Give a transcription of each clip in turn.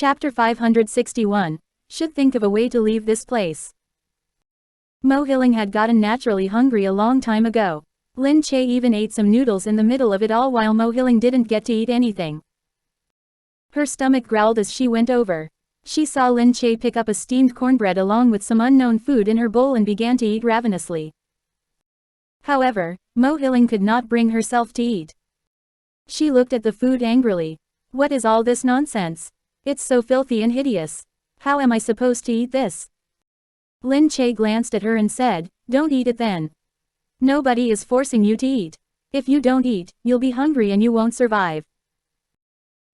Chapter 561. Should think of a way to leave this place. Mo Hilling had gotten naturally hungry a long time ago. Lin Che even ate some noodles in the middle of it all while Mo Hilling didn't get to eat anything. Her stomach growled as she went over. She saw Lin Che pick up a steamed cornbread along with some unknown food in her bowl and began to eat ravenously. However, Mo Hilling could not bring herself to eat. She looked at the food angrily. What is all this nonsense? It's so filthy and hideous. How am I supposed to eat this? Lin Che glanced at her and said, "Don't eat it then. Nobody is forcing you to eat. If you don't eat, you'll be hungry and you won't survive."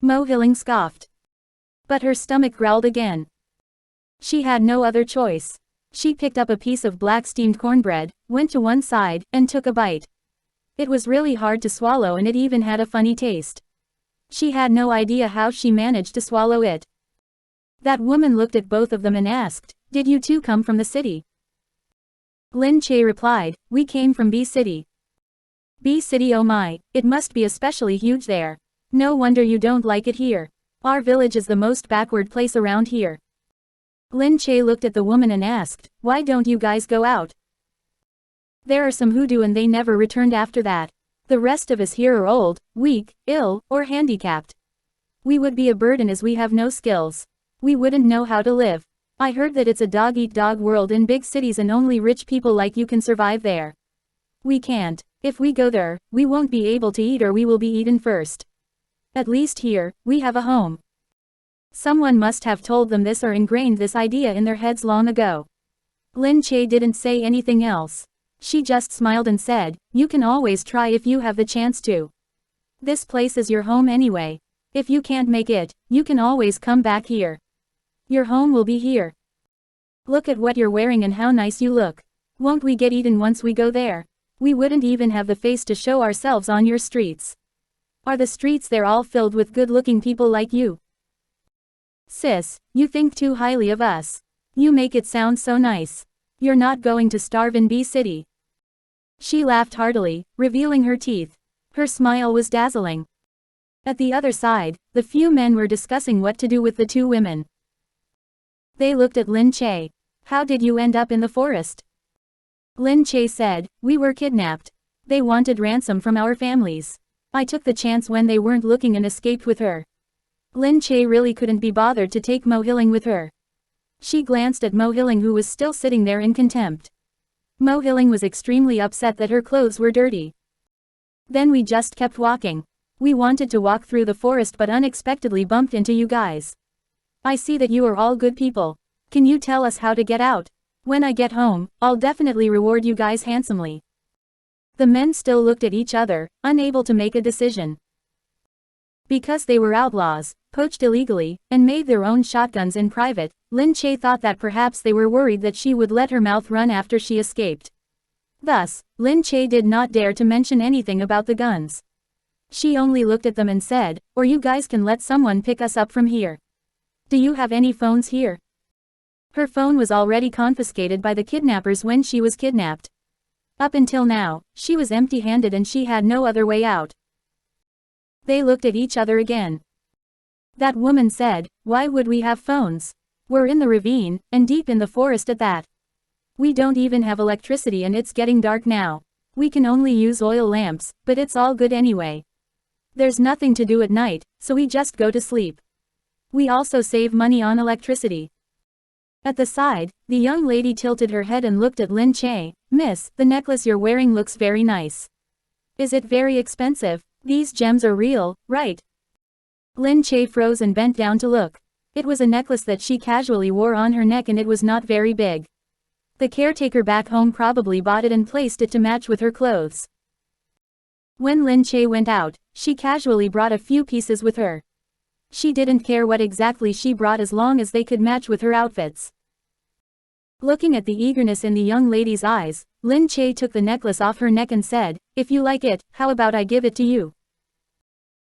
Mo Hilling scoffed. But her stomach growled again. She had no other choice. She picked up a piece of black steamed cornbread, went to one side, and took a bite. It was really hard to swallow and it even had a funny taste. She had no idea how she managed to swallow it. That woman looked at both of them and asked, "Did you two come from the city?" Lin Che replied, "We came from B City." B City, oh my, it must be especially huge there. No wonder you don't like it here. Our village is the most backward place around here. Lin Che looked at the woman and asked, "Why don't you guys go out? There are some who do and they never returned after that. The rest of us here are old, weak, ill, or handicapped. We would be a burden as we have no skills. We wouldn't know how to live. I heard that it's a dog-eat-dog world in big cities and only rich people like you can survive there. We can't. If we go there, we won't be able to eat or we will be eaten first. At least here, we have a home." Someone must have told them this or ingrained this idea in their heads long ago. Lin Che didn't say anything else. She just smiled and said, "You can always try if you have the chance to. This place is your home anyway. If you can't make it, you can always come back here. Your home will be here. Look at what you're wearing and how nice you look. Won't we get eaten once we go there? We wouldn't even have the face to show ourselves on your streets. Are the streets there all filled with good-looking people like you? Sis, you think too highly of us. You make it sound so nice. You're not going to starve in B City." She laughed heartily, revealing her teeth. Her smile was dazzling. At the other side, the few men were discussing what to do with the two women. They looked at Lin Che. "How did you end up in the forest?" Lin Che said, "We were kidnapped. They wanted ransom from our families. I took the chance when they weren't looking and escaped with her." Lin Che really couldn't be bothered to take Mo Hilling with her. She glanced at Mo Hilling who was still sitting there in contempt. Mo Hilling was extremely upset that her clothes were dirty. "Then we just kept walking. We wanted to walk through the forest but unexpectedly bumped into you guys. I see that you are all good people. Can you tell us how to get out? When I get home, I'll definitely reward you guys handsomely." The men still looked at each other, unable to make a decision. Because they were outlaws, poached illegally, and made their own shotguns in private, Lin Che thought that perhaps they were worried that she would let her mouth run after she escaped. Thus, Lin Che did not dare to mention anything about the guns. She only looked at them and said, "Or you guys can let someone pick us up from here. Do you have any phones here?" Her phone was already confiscated by the kidnappers when she was kidnapped. Up until now, she was empty-handed and she had no other way out. They looked at each other again. That woman said, "Why would we have phones? We're in the ravine, and deep in the forest at that. We don't even have electricity and it's getting dark now. We can only use oil lamps, but it's all good anyway. There's nothing to do at night, so we just go to sleep. We also save money on electricity." At the side, the young lady tilted her head and looked at Lin Che. "Miss, the necklace you're wearing looks very nice. Is it very expensive? These gems are real, right?" Lin Che froze and bent down to look. It was a necklace that she casually wore on her neck and it was not very big. The caretaker back home probably bought it and placed it to match with her clothes. When Lin Che went out, she casually brought a few pieces with her. She didn't care what exactly she brought as long as they could match with her outfits. Looking at the eagerness in the young lady's eyes, Lin Che took the necklace off her neck and said, "If you like it, how about I give it to you?"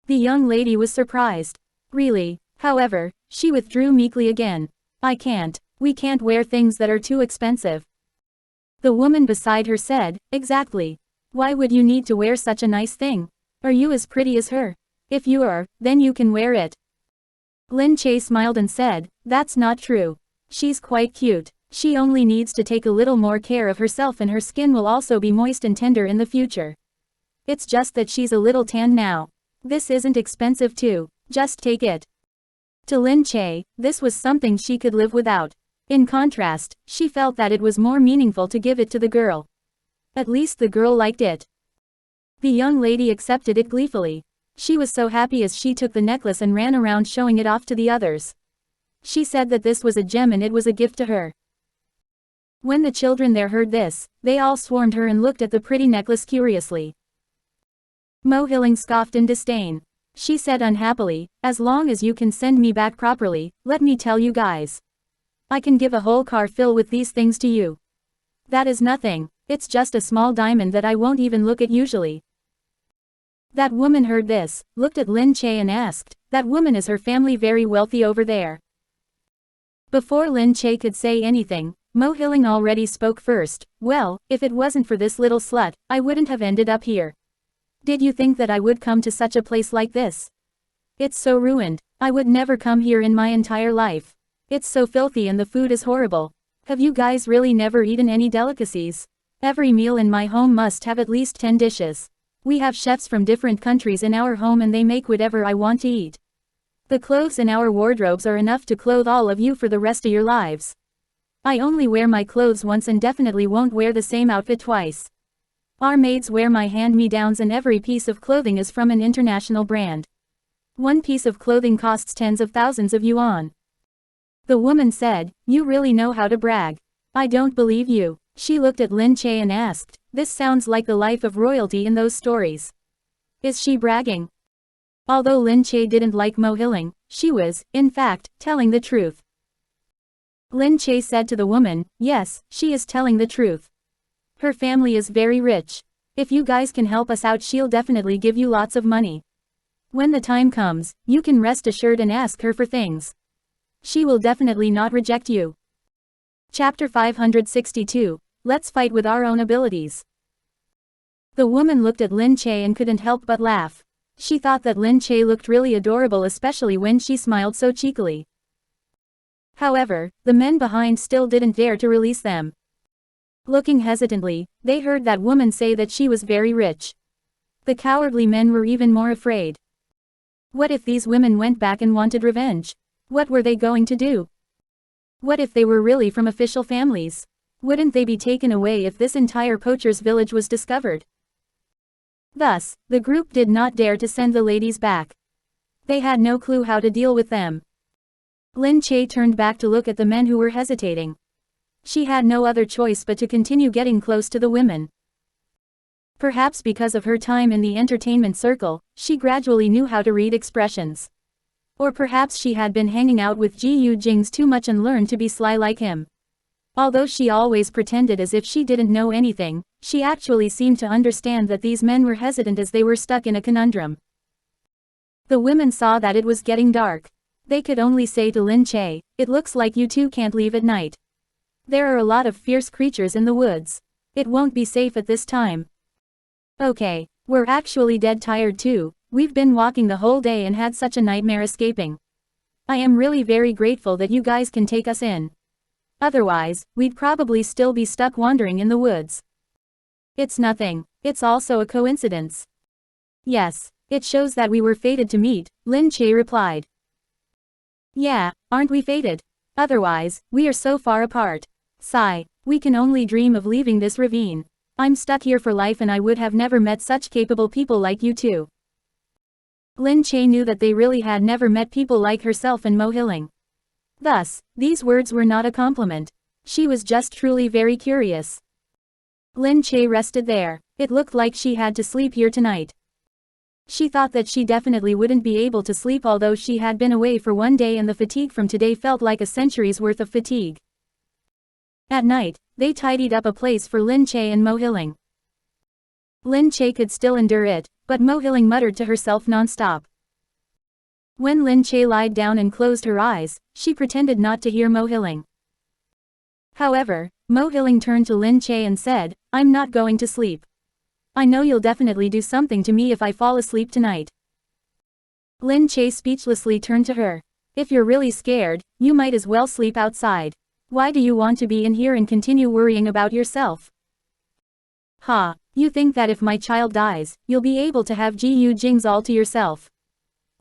The young lady was surprised. "Really?" However, she withdrew meekly again. "I can't. We can't wear things that are too expensive." The woman beside her said, "Exactly. Why would you need to wear such a nice thing? Are you as pretty as her? If you are, then you can wear it." Lin Che smiled and said, "That's not true. She's quite cute. She only needs to take a little more care of herself and her skin will also be moist and tender in the future. It's just that she's a little tanned now. This isn't expensive too. Just take it." To Lin Che, this was something she could live without. In contrast, she felt that it was more meaningful to give it to the girl. At least the girl liked it. The young lady accepted it gleefully. She was so happy as she took the necklace and ran around showing it off to the others. She said that this was a gem and it was a gift to her. When the children there heard this, they all swarmed her and looked at the pretty necklace curiously. Mo Hilling scoffed in disdain. She said unhappily, "As long as you can send me back properly, let me tell you guys. I can give a whole car fill with these things to you. That is nothing, it's just a small diamond that I won't even look at usually." That woman heard this, looked at Lin Che and asked, "That woman is her family very wealthy over there?" Before Lin Che could say anything, Mo Hilling already spoke first. "Well, if it wasn't for this little slut, I wouldn't have ended up here. Did you think that I would come to such a place like this? It's so ruined. I would never come here in my entire life. It's so filthy and the food is horrible. Have you guys really never eaten any delicacies? Every meal in my home must have at least 10 dishes. We have chefs from different countries in our home and they make whatever I want to eat. The clothes in our wardrobes are enough to clothe all of you for the rest of your lives. I only wear my clothes once and definitely won't wear the same outfit twice. Our maids wear my hand-me-downs and every piece of clothing is from an international brand. One piece of clothing costs tens of thousands of yuan." The woman said, "You really know how to brag. I don't believe you." She looked at Lin Che and asked, "This sounds like the life of royalty in those stories. Is she bragging?" Although Lin Che didn't like Mo Hilling, she was, in fact, telling the truth. Lin Che said to the woman, "Yes, she is telling the truth. Her family is very rich. If you guys can help us out, she'll definitely give you lots of money. When the time comes, you can rest assured and ask her for things. She will definitely not reject you." Chapter 562, Let's fight with our own abilities. The woman looked at Lin Che and couldn't help but laugh. She thought that Lin Che looked really adorable, especially when she smiled so cheekily. However, the men behind still didn't dare to release them. Looking hesitantly, they heard that woman say that she was very rich. The cowardly men were even more afraid. What if these women went back and wanted revenge? What were they going to do? What if they were really from official families? Wouldn't they be taken away if this entire poacher's village was discovered? Thus, the group did not dare to send the ladies back. They had no clue how to deal with them. Lin Che turned back to look at the men who were hesitating. She had no other choice but to continue getting close to the women. Perhaps because of her time in the entertainment circle, she gradually knew how to read expressions. Or perhaps she had been hanging out with Gu Jingze too much and learned to be sly like him. Although she always pretended as if she didn't know anything, she actually seemed to understand that these men were hesitant as they were stuck in a conundrum. The women saw that it was getting dark. They could only say to Lin Che, "It looks like you two can't leave at night. There are a lot of fierce creatures in the woods. It won't be safe at this time." "Okay, we're actually dead tired too. We've been walking the whole day and had such a nightmare escaping. I am really very grateful that you guys can take us in. Otherwise, we'd probably still be stuck wandering in the woods." "It's nothing. It's also a coincidence." "Yes, it shows that we were fated to meet," Lin Che replied. "Yeah, aren't we fated? Otherwise, we are so far apart. Sigh, we can only dream of leaving this ravine. I'm stuck here for life and I would have never met such capable people like you two." Lin Che knew that they really had never met people like herself and Mo Hilling. Thus, these words were not a compliment. She was just truly very curious. Lin Che rested there. It looked like she had to sleep here tonight. She thought that she definitely wouldn't be able to sleep, although she had been away for one day and the fatigue from today felt like a century's worth of fatigue. At night, they tidied up a place for Lin Che and Mo Hilling. Lin Che could still endure it, but Mo Hilling muttered to herself non-stop. When Lin Che lied down and closed her eyes, she pretended not to hear Mo Hilling. However, Mo Hilling turned to Lin Che and said, "I'm not going to sleep. I know you'll definitely do something to me if I fall asleep tonight." Lin Che speechlessly turned to her. If you're really scared, you might as well sleep outside. Why do you want to be in here and continue worrying about yourself? Ha, you think that if my child dies, you'll be able to have Gu Jingze all to yourself.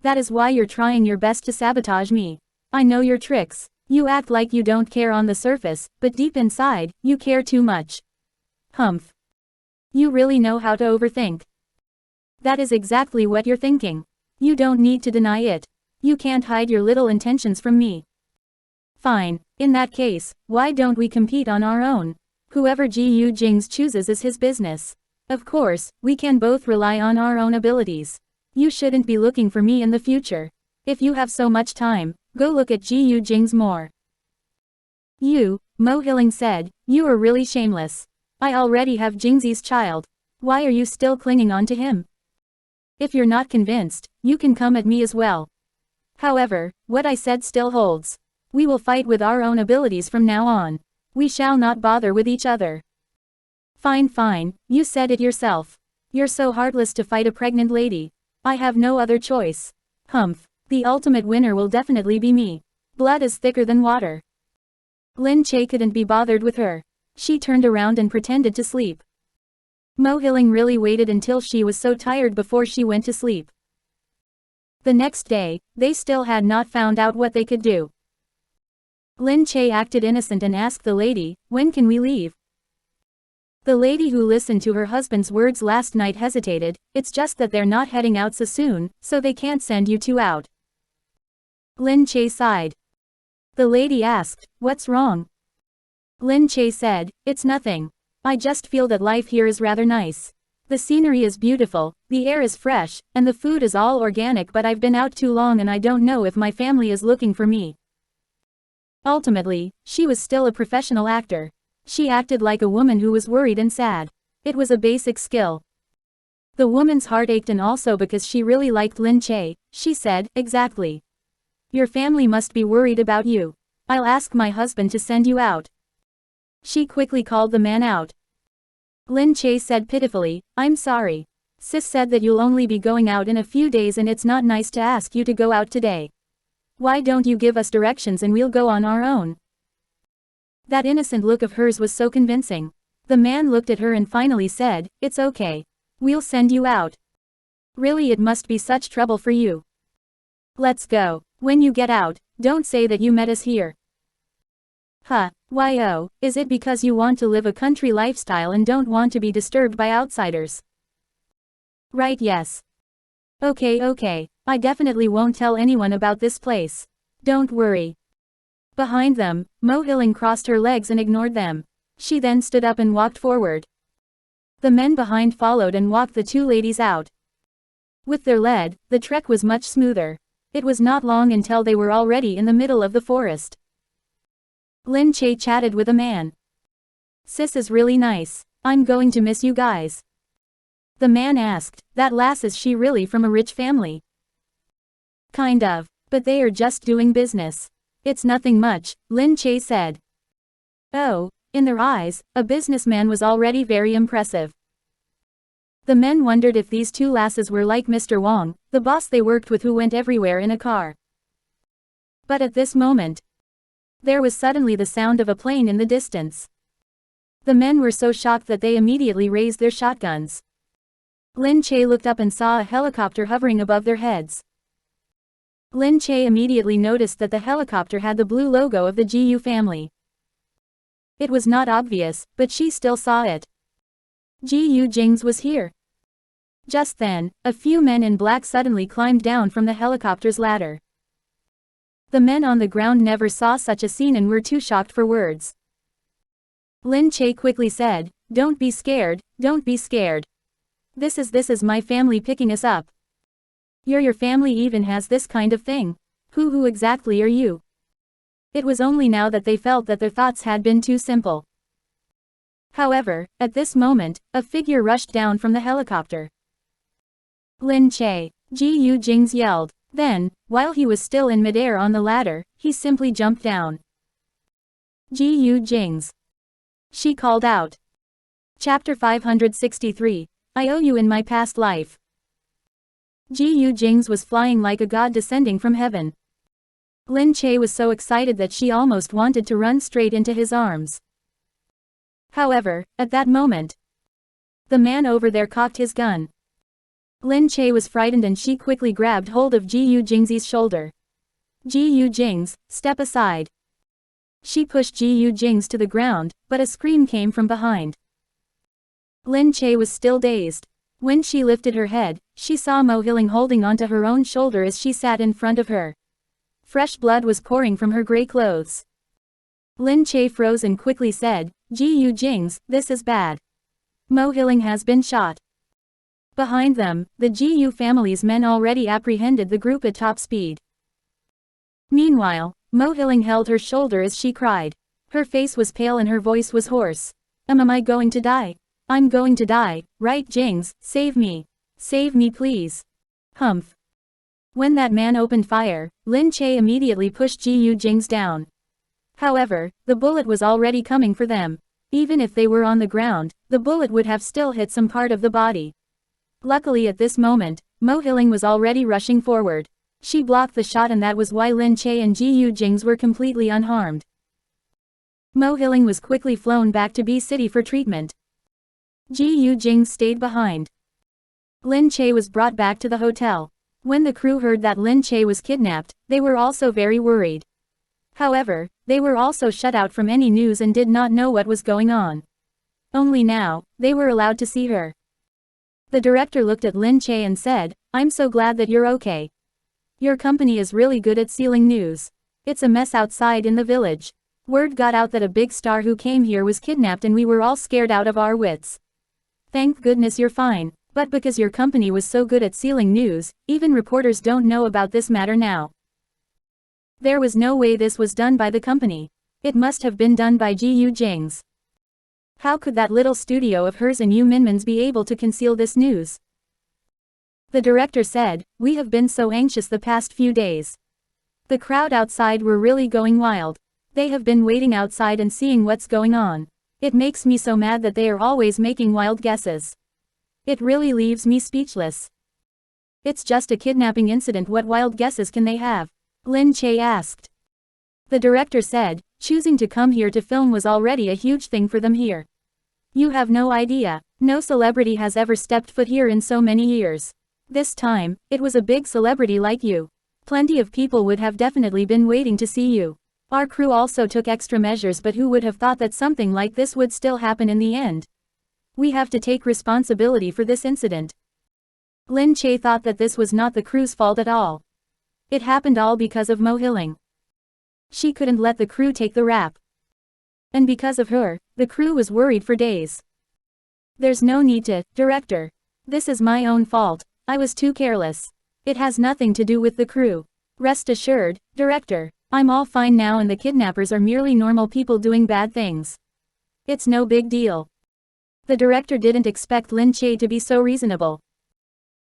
That is why you're trying your best to sabotage me. I know your tricks. You act like you don't care on the surface, but deep inside, you care too much. Humph. You really know how to overthink. That is exactly what you're thinking. You don't need to deny it. You can't hide your little intentions from me. Fine, in that case, why don't we compete on our own? Whoever Gu Jingze chooses is his business. Of course, we can both rely on our own abilities. You shouldn't be looking for me in the future. If you have so much time, go look at Gu Jingze more. You, Mo Hilling said, you are really shameless. I already have Jingze's child. Why are you still clinging on to him? If you're not convinced, you can come at me as well. However, what I said still holds. We will fight with our own abilities from now on. We shall not bother with each other. Fine fine, you said it yourself. You're so heartless to fight a pregnant lady. I have no other choice. Humph, the ultimate winner will definitely be me. Blood is thicker than water. Lin Che couldn't be bothered with her. She turned around and pretended to sleep. Mo Hilling really waited until she was so tired before she went to sleep. The next day, they still had not found out what they could do. Lin Che acted innocent and asked the lady, "When can we leave?" The lady who listened to her husband's words last night hesitated. "It's just that they're not heading out so soon, so they can't send you two out." Lin Che sighed. The lady asked, "What's wrong?" Lin Che said, "It's nothing. I just feel that life here is rather nice. The scenery is beautiful, the air is fresh, and the food is all organic, but I've been out too long and I don't know if my family is looking for me." Ultimately, she was still a professional actor. She acted like a woman who was worried and sad. It was a basic skill. The woman's heart ached, and also because she really liked Lin Che, she said, "Exactly. Your family must be worried about you. I'll ask my husband to send you out." She quickly called the man out. Lin Che said pitifully, "I'm sorry. Sis said that you'll only be going out in a few days and it's not nice to ask you to go out today. Why don't you give us directions and we'll go on our own?" That innocent look of hers was so convincing. The man looked at her and finally said, "It's okay. We'll send you out. Really, it must be such trouble for you. Let's go. When you get out, don't say that you met us here." "Huh, why oh, is it because you want to live a country lifestyle and don't want to be disturbed by outsiders?" "Right, yes. Okay, I definitely won't tell anyone about this place. Don't worry." Behind them, Mo Hilling crossed her legs and ignored them. She then stood up and walked forward. The men behind followed and walked the two ladies out. With their lead, the trek was much smoother. It was not long until they were already in the middle of the forest. Lin Che chatted with a man. "Sis is really nice. I'm going to miss you guys." The man asked, "That lass, is she really from a rich family?" "Kind of, but they are just doing business. It's nothing much," Lin Che said. Oh, in their eyes, a businessman was already very impressive. The men wondered if these two lasses were like Mr. Wong, the boss they worked with, who went everywhere in a car. But at this moment, there was suddenly the sound of a plane in the distance. The men were so shocked that they immediately raised their shotguns. Lin Che looked up and saw a helicopter hovering above their heads. Lin Che immediately noticed that the helicopter had the blue logo of the Gu family. It was not obvious, but she still saw it. Gu Jingze was here. Just then, a few men in black suddenly climbed down from the helicopter's ladder. The men on the ground never saw such a scene and were too shocked for words. Lin Che quickly said, don't be scared, don't be scared. This is my family picking us up. Your family even has this kind of thing. Who exactly are you?" It was only now that they felt that their thoughts had been too simple. However, at this moment, a figure rushed down from the helicopter. "Lin Che!" Gu Jingze yelled. Then, while he was still in midair on the ladder, he simply jumped down. "Gu Jingze!" she called out. Chapter 563. I owe you in my past life. Gu Jingze was flying like a god descending from heaven. Lin Che was so excited that she almost wanted to run straight into his arms. However, at that moment, the man over there cocked his gun. Lin Che was frightened and she quickly grabbed hold of Gu Jingze's shoulder. Gu Jingze, step aside. She pushed Gu Jingze to the ground, but a scream came from behind. Lin Che was still dazed. When she lifted her head, she saw Mo Hiling holding onto her own shoulder as she sat in front of her. Fresh blood was pouring from her gray clothes. Lin Che froze and quickly said, Gu Jingze, this is bad. Mo Hiling has been shot. Behind them, the Gu family's men already apprehended the group at top speed. Meanwhile, Mo Hiling held her shoulder as she cried. Her face was pale and her voice was hoarse. Am I going to die? I'm going to die, right Jingze, save me. Save me please. Humph. When that man opened fire, Lin Che immediately pushed Gu Jingze down. However, the bullet was already coming for them. Even if they were on the ground, the bullet would have still hit some part of the body. Luckily at this moment, Mo Hiling was already rushing forward. She blocked the shot and that was why Lin Che and Gu Jingze were completely unharmed. Mo Hiling was quickly flown back to B City for treatment. Gu Jingze stayed behind. Lin Che was brought back to the hotel. When the crew heard that Lin Che was kidnapped, they were also very worried. However, they were also shut out from any news and did not know what was going on. Only now, they were allowed to see her. The director looked at Lin Che and said, I'm so glad that you're okay. Your company is really good at sealing news. It's a mess outside in the village. Word got out that a big star who came here was kidnapped and we were all scared out of our wits. Thank goodness you're fine, but because your company was so good at sealing news, even reporters don't know about this matter now. There was no way this was done by the company. It must have been done by Gu Jingze. How could that little studio of hers and Yu Minmin's be able to conceal this news? The director said, we have been so anxious the past few days. The crowd outside were really going wild. They have been waiting outside and seeing what's going on. It makes me so mad that they are always making wild guesses. It really leaves me speechless. It's just a kidnapping incident, what wild guesses can they have? Lin Che asked. The director said, choosing to come here to film was already a huge thing for them here. You have no idea, no celebrity has ever stepped foot here in so many years. This time, it was a big celebrity like you. Plenty of people would have definitely been waiting to see you. Our crew also took extra measures, but who would have thought that something like this would still happen in the end? We have to take responsibility for this incident. Lin Che thought that this was not the crew's fault at all. It happened all because of Mo Hiling. She couldn't let the crew take the rap. And because of her, the crew was worried for days. There's no need to, director. This is my own fault. I was too careless. It has nothing to do with the crew. Rest assured, director. I'm all fine now and the kidnappers are merely normal people doing bad things. It's no big deal. The director didn't expect Lin Che to be so reasonable.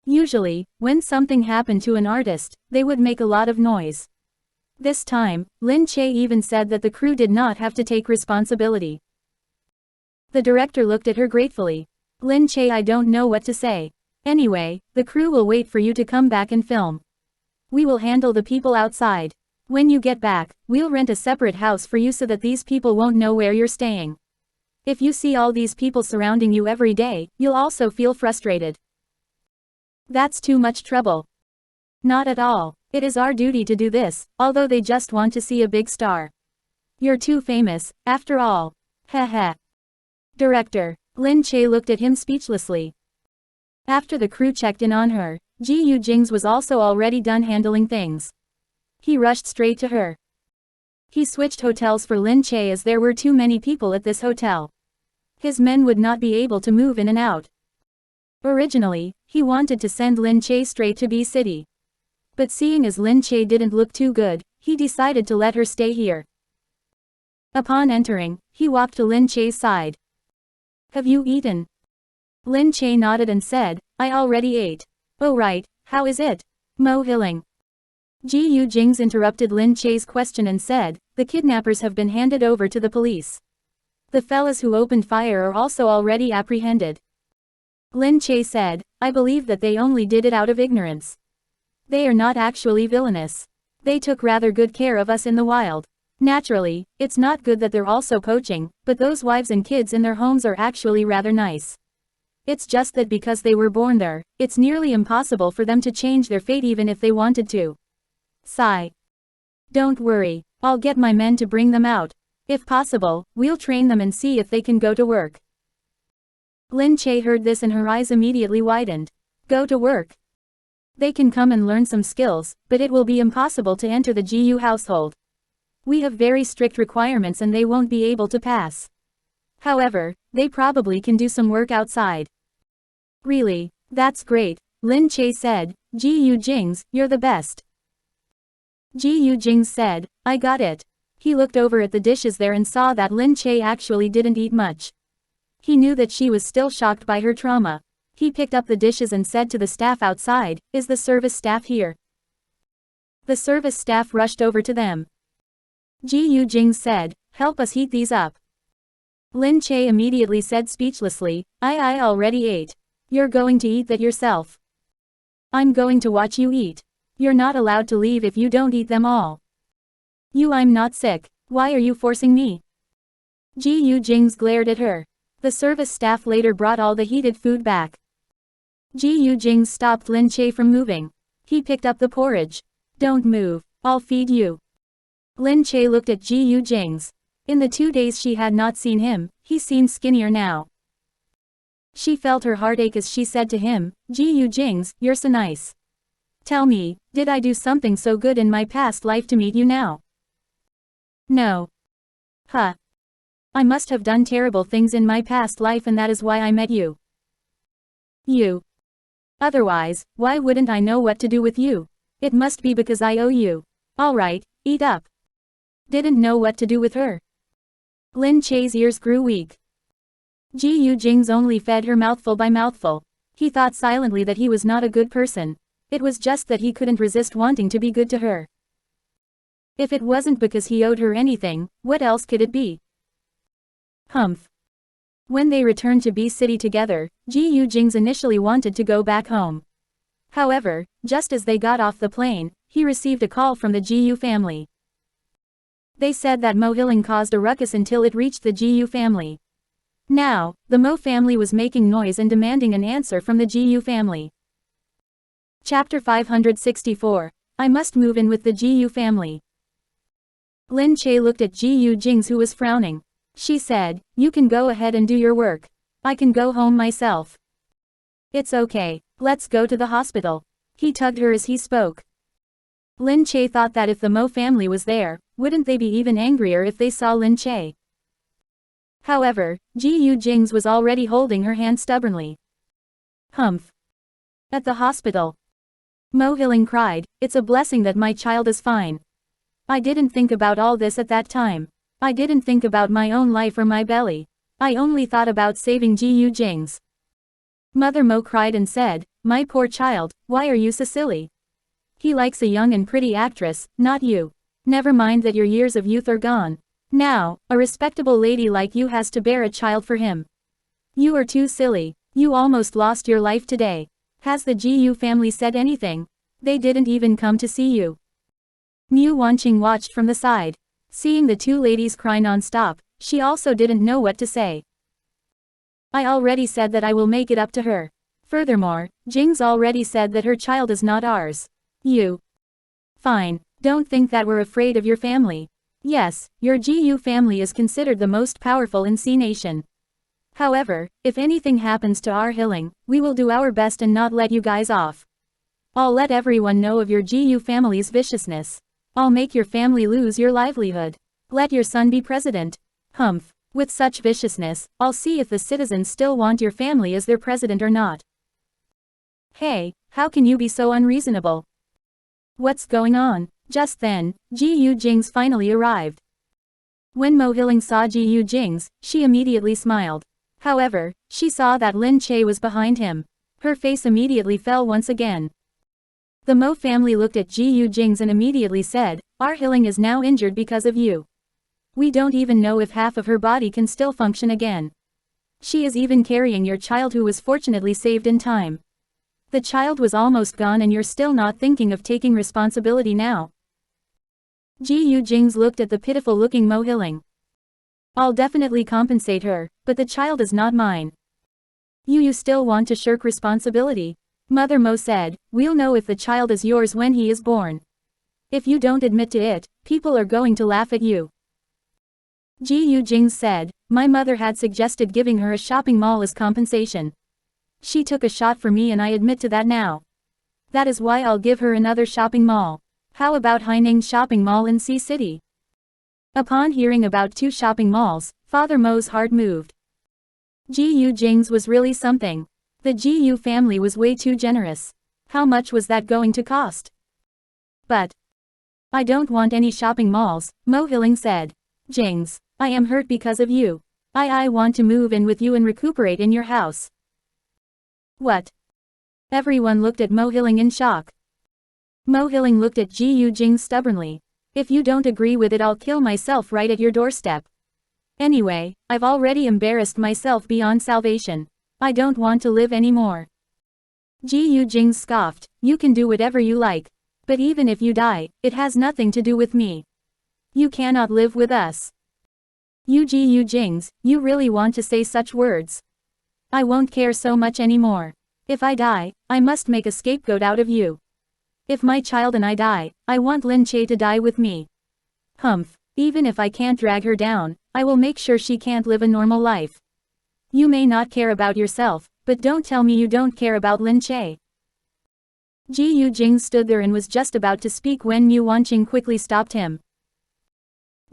Usually, when something happened to an artist, they would make a lot of noise. This time, Lin Che even said that the crew did not have to take responsibility. The director looked at her gratefully. Lin Che, I don't know what to say. Anyway, the crew will wait for you to come back and film. We will handle the people outside. When you get back, we'll rent a separate house for you so that these people won't know where you're staying. If you see all these people surrounding you every day, you'll also feel frustrated. That's too much trouble. Not at all. It is our duty to do this, although they just want to see a big star. You're too famous, after all. Heh. Director. Lin Che looked at him speechlessly. After the crew checked in on her, Gu Jingze was also already done handling things. He rushed straight to her. He switched hotels for Lin Che as there were too many people at this hotel. His men would not be able to move in and out. Originally, he wanted to send Lin Che straight to B City. But seeing as Lin Che didn't look too good, he decided to let her stay here. Upon entering, he walked to Lin Che's side. Have you eaten? Lin Che nodded and said, I already ate. Oh right, how is it? Mo Hiling. Gu Jingze interrupted Lin Che's question and said, the kidnappers have been handed over to the police. The fellas who opened fire are also already apprehended. Lin Che said, I believe that they only did it out of ignorance. They are not actually villainous. They took rather good care of us in the wild. Naturally, it's not good that they're also poaching, but those wives and kids in their homes are actually rather nice. It's just that because they were born there, it's nearly impossible for them to change their fate even if they wanted to. Sigh. Don't worry, I'll get my men to bring them out. If possible, we'll train them and see if they can go to work. Lin Che heard this and her eyes immediately widened. Go to work. They can come and learn some skills, but it will be impossible to enter the GU household. We have very strict requirements and they won't be able to pass. However, they probably can do some work outside. Really? That's great, Lin Che said. Gu Jingze, you're the best. Gu Jingze said, I got it. He looked over at the dishes there and saw that Lin Che actually didn't eat much. He knew that she was still shocked by her trauma. He picked up the dishes and said to the staff outside, is the service staff here? The service staff rushed over to them. Gu Jingze said, help us heat these up. Lin Che immediately said speechlessly, I already ate. You're going to eat that yourself. I'm going to watch you eat. You're not allowed to leave if you don't eat them all. I'm not sick, why are you forcing me? Gu Jingze glared at her. The service staff later brought all the heated food back. Gu Jingze stopped Lin Che from moving. He picked up the porridge. Don't move, I'll feed you. Lin Che looked at Gu Jingze. In the 2 days she had not seen him, he seemed skinnier now. She felt her heart ache as she said to him, Gu Jingze, you're so nice. Tell me, did I do something so good in my past life to meet you now? No. Huh. I must have done terrible things in my past life and that is why I met you. You. Otherwise, why wouldn't I know what to do with you? It must be because I owe you. Alright, eat up. Didn't know what to do with her. Lin Che's ears grew weak. Gu Jingze only fed her mouthful by mouthful. He thought silently that he was not a good person. It was just that he couldn't resist wanting to be good to her. If it wasn't because he owed her anything, what else could it be? Humph. When they returned to B City together, Gu Jingze initially wanted to go back home. However, just as they got off the plane, he received a call from the Gu family. They said that Mo Hilling caused a ruckus until it reached the Gu family. Now, the Mo family was making noise and demanding an answer from the Gu family. Chapter 564. I must move in with the Gu family. Lin Che looked at Gu Jingze who was frowning. She said, you can go ahead and do your work. I can go home myself. It's okay, let's go to the hospital. He tugged her as he spoke. Lin Che thought that if the Mo family was there, wouldn't they be even angrier if they saw Lin Che? However, Gu Jingze was already holding her hand stubbornly. Humph. At the hospital. Mo Hilling cried, it's a blessing that my child is fine. I didn't think about all this at that time. I didn't think about my own life or my belly. I only thought about saving Gu Jingze. Mother Mo cried and said, my poor child, why are you so silly? He likes a young and pretty actress, not you. Never mind that your years of youth are gone. Now, a respectable lady like you has to bear a child for him. You are too silly. You almost lost your life today. Has the Gu family said anything? They didn't even come to see you. Mu Wanqing watched from the side. Seeing the two ladies cry non-stop, she also didn't know what to say. I already said that I will make it up to her. Furthermore, Jing's already said that her child is not ours. You. Fine, don't think that we're afraid of your family. Yes, your Gu family is considered the most powerful in C Nation. However, if anything happens to our Hilling, we will do our best and not let you guys off. I'll let everyone know of your Gu family's viciousness. I'll make your family lose your livelihood. Let your son be president. Humph. With such viciousness, I'll see if the citizens still want your family as their president or not. Hey, how can you be so unreasonable? What's going on? Just then, Gu Jingze finally arrived. When Mo Hilling saw Gu Jingze, she immediately smiled. However, she saw that Lin Che was behind him. Her face immediately fell once again. The Mo family looked at Gu Jingze and immediately said, our Hilling is now injured because of you. We don't even know if half of her body can still function again. She is even carrying your child who was fortunately saved in time. The child was almost gone and you're still not thinking of taking responsibility now. Gu Jingze looked at the pitiful-looking Mo Hiling. I'll definitely compensate her, but the child is not mine. You still want to shirk responsibility? Mother Mo said, we'll know if the child is yours when he is born. If you don't admit to it, people are going to laugh at you. Gu Jingze said, my mother had suggested giving her a shopping mall as compensation. She took a shot for me and I admit to that now. That is why I'll give her another shopping mall. How about Haining Shopping Mall in Sea City? Upon hearing about 2 shopping malls, Father Mo's heart moved. Gu Jingze was really something. The Gu family was way too generous. How much was that going to cost? But I don't want any shopping malls, Mo Hiling said. Jingze, I am hurt because of you. I want to move in with you and recuperate in your house. What? Everyone looked at Mo Hiling in shock. Mo Hiling looked at Gu Jingze stubbornly. If you don't agree with it, I'll kill myself right at your doorstep. Anyway, I've already embarrassed myself beyond salvation. I don't want to live anymore. Gu Jingze scoffed, you can do whatever you like. But even if you die, it has nothing to do with me. You cannot live with us. Gu Jingze, you really want to say such words? I won't care so much anymore. If I die, I must make a scapegoat out of you. If my child and I die, I want Lin Che to die with me. Humph, even if I can't drag her down, I will make sure she can't live a normal life. You may not care about yourself, but don't tell me you don't care about Lin Che. Gu Jingze stood there and was just about to speak when Mu Wanqing quickly stopped him.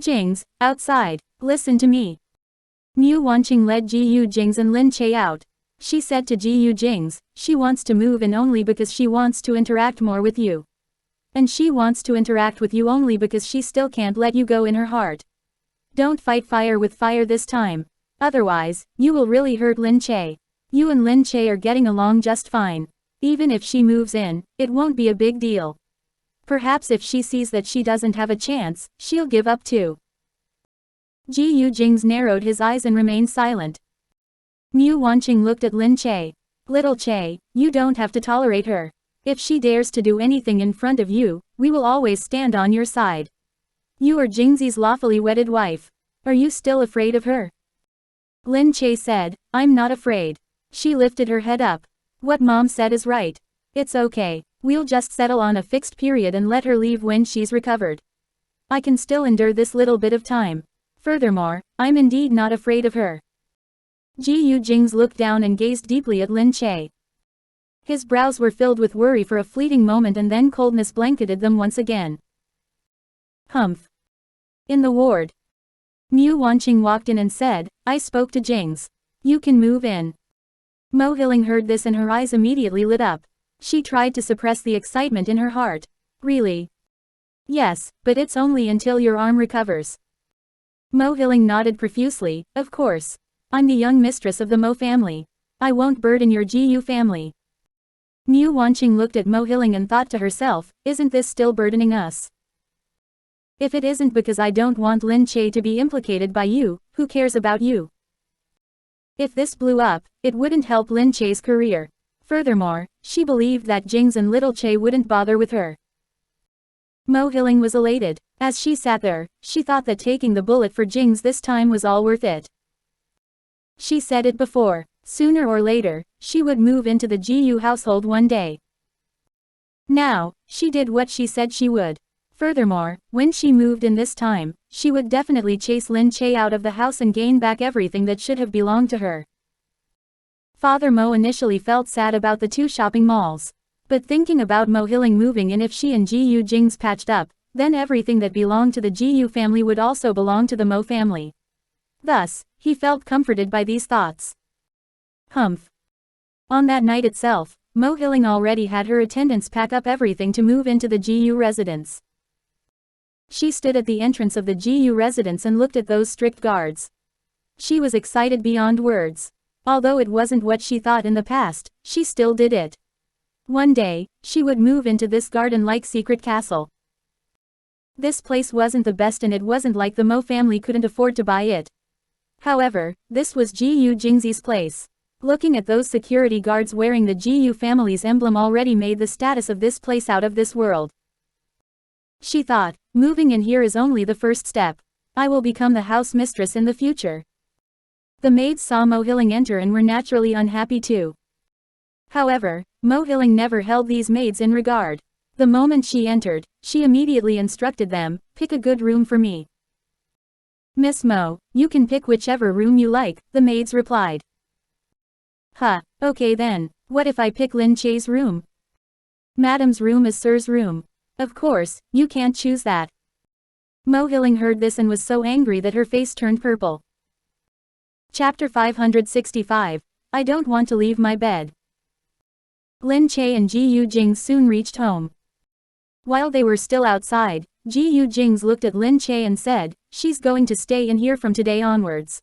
Jingze, outside, listen to me. Mu Wanqing led Gu Jingze and Lin Che out. She said to Gu Jingze, she wants to move in only because she wants to interact more with you. And she wants to interact with you only because she still can't let you go in her heart. Don't fight fire with fire this time. Otherwise, you will really hurt Lin Che. You and Lin Che are getting along just fine. Even if she moves in, it won't be a big deal. Perhaps if she sees that she doesn't have a chance, she'll give up too. Gu Jingze narrowed his eyes and remained silent. Mu Wanqing looked at Lin Che. Little Che, you don't have to tolerate her. If she dares to do anything in front of you, we will always stand on your side. You are Jingze's lawfully wedded wife. Are you still afraid of her? Lin Che said, I'm not afraid. She lifted her head up. What Mom said is right. It's okay. We'll just settle on a fixed period and let her leave when she's recovered. I can still endure this little bit of time. Furthermore, I'm indeed not afraid of her. Gu Jingze looked down and gazed deeply at Lin Che. His brows were filled with worry for a fleeting moment and then coldness blanketed them once again. Humph. In the ward. Mu Wanqing walked in and said, I spoke to Jingze. You can move in. Mo Hiling heard this and her eyes immediately lit up. She tried to suppress the excitement in her heart. Really? Yes, but it's only until your arm recovers. Mo Hiling nodded profusely, of course. I'm the young mistress of the Mo family. I won't burden your Gu family. Mu Wanqing looked at Mo Hiling and thought to herself, isn't this still burdening us? If it isn't because I don't want Lin Che to be implicated by you, who cares about you? If this blew up, it wouldn't help Lin Che's career. Furthermore, she believed that Jingze and Little Che wouldn't bother with her. Mo Hiling was elated. As she sat there, she thought that taking the bullet for Jingze this time was all worth it. She said it before. Sooner or later, she would move into the Gu household one day. Now, she did what she said she would. Furthermore, when she moved in this time, she would definitely chase Lin Che out of the house and gain back everything that should have belonged to her. Father Mo initially felt sad about the 2 shopping malls. But thinking about Mo Hiling moving in, if she and Gu Jingze patched up, then everything that belonged to the Gu family would also belong to the Mo family. Thus, he felt comforted by these thoughts. Humph. On that night itself, Mo Hiling already had her attendants pack up everything to move into the Gu residence. She stood at the entrance of the Gu residence and looked at those strict guards. She was excited beyond words. Although it wasn't what she thought in the past, she still did it. One day, she would move into this garden-like secret castle. This place wasn't the best and it wasn't like the Mo family couldn't afford to buy it. However, this was Gu Jingze's place. Looking at those security guards wearing the Gu family's emblem already made the status of this place out of this world. She thought, moving in here is only the first step. I will become the house mistress in the future. The maids saw Mo Hilling enter and were naturally unhappy too. However, Mo Hilling never held these maids in regard. The moment she entered, she immediately instructed them, pick a good room for me. Miss Mo, you can pick whichever room you like, the maids replied. Huh, okay then, what if I pick Lin Che's room? Madam's room is Sir's room. Of course, you can't choose that. Mo Hilling heard this and was so angry that her face turned purple. Chapter 565, I don't want to leave my bed. Lin Che and Gu Jingze soon reached home. While they were still outside, Gu Jingze looked at Lin Che and said, she's going to stay in here from today onwards.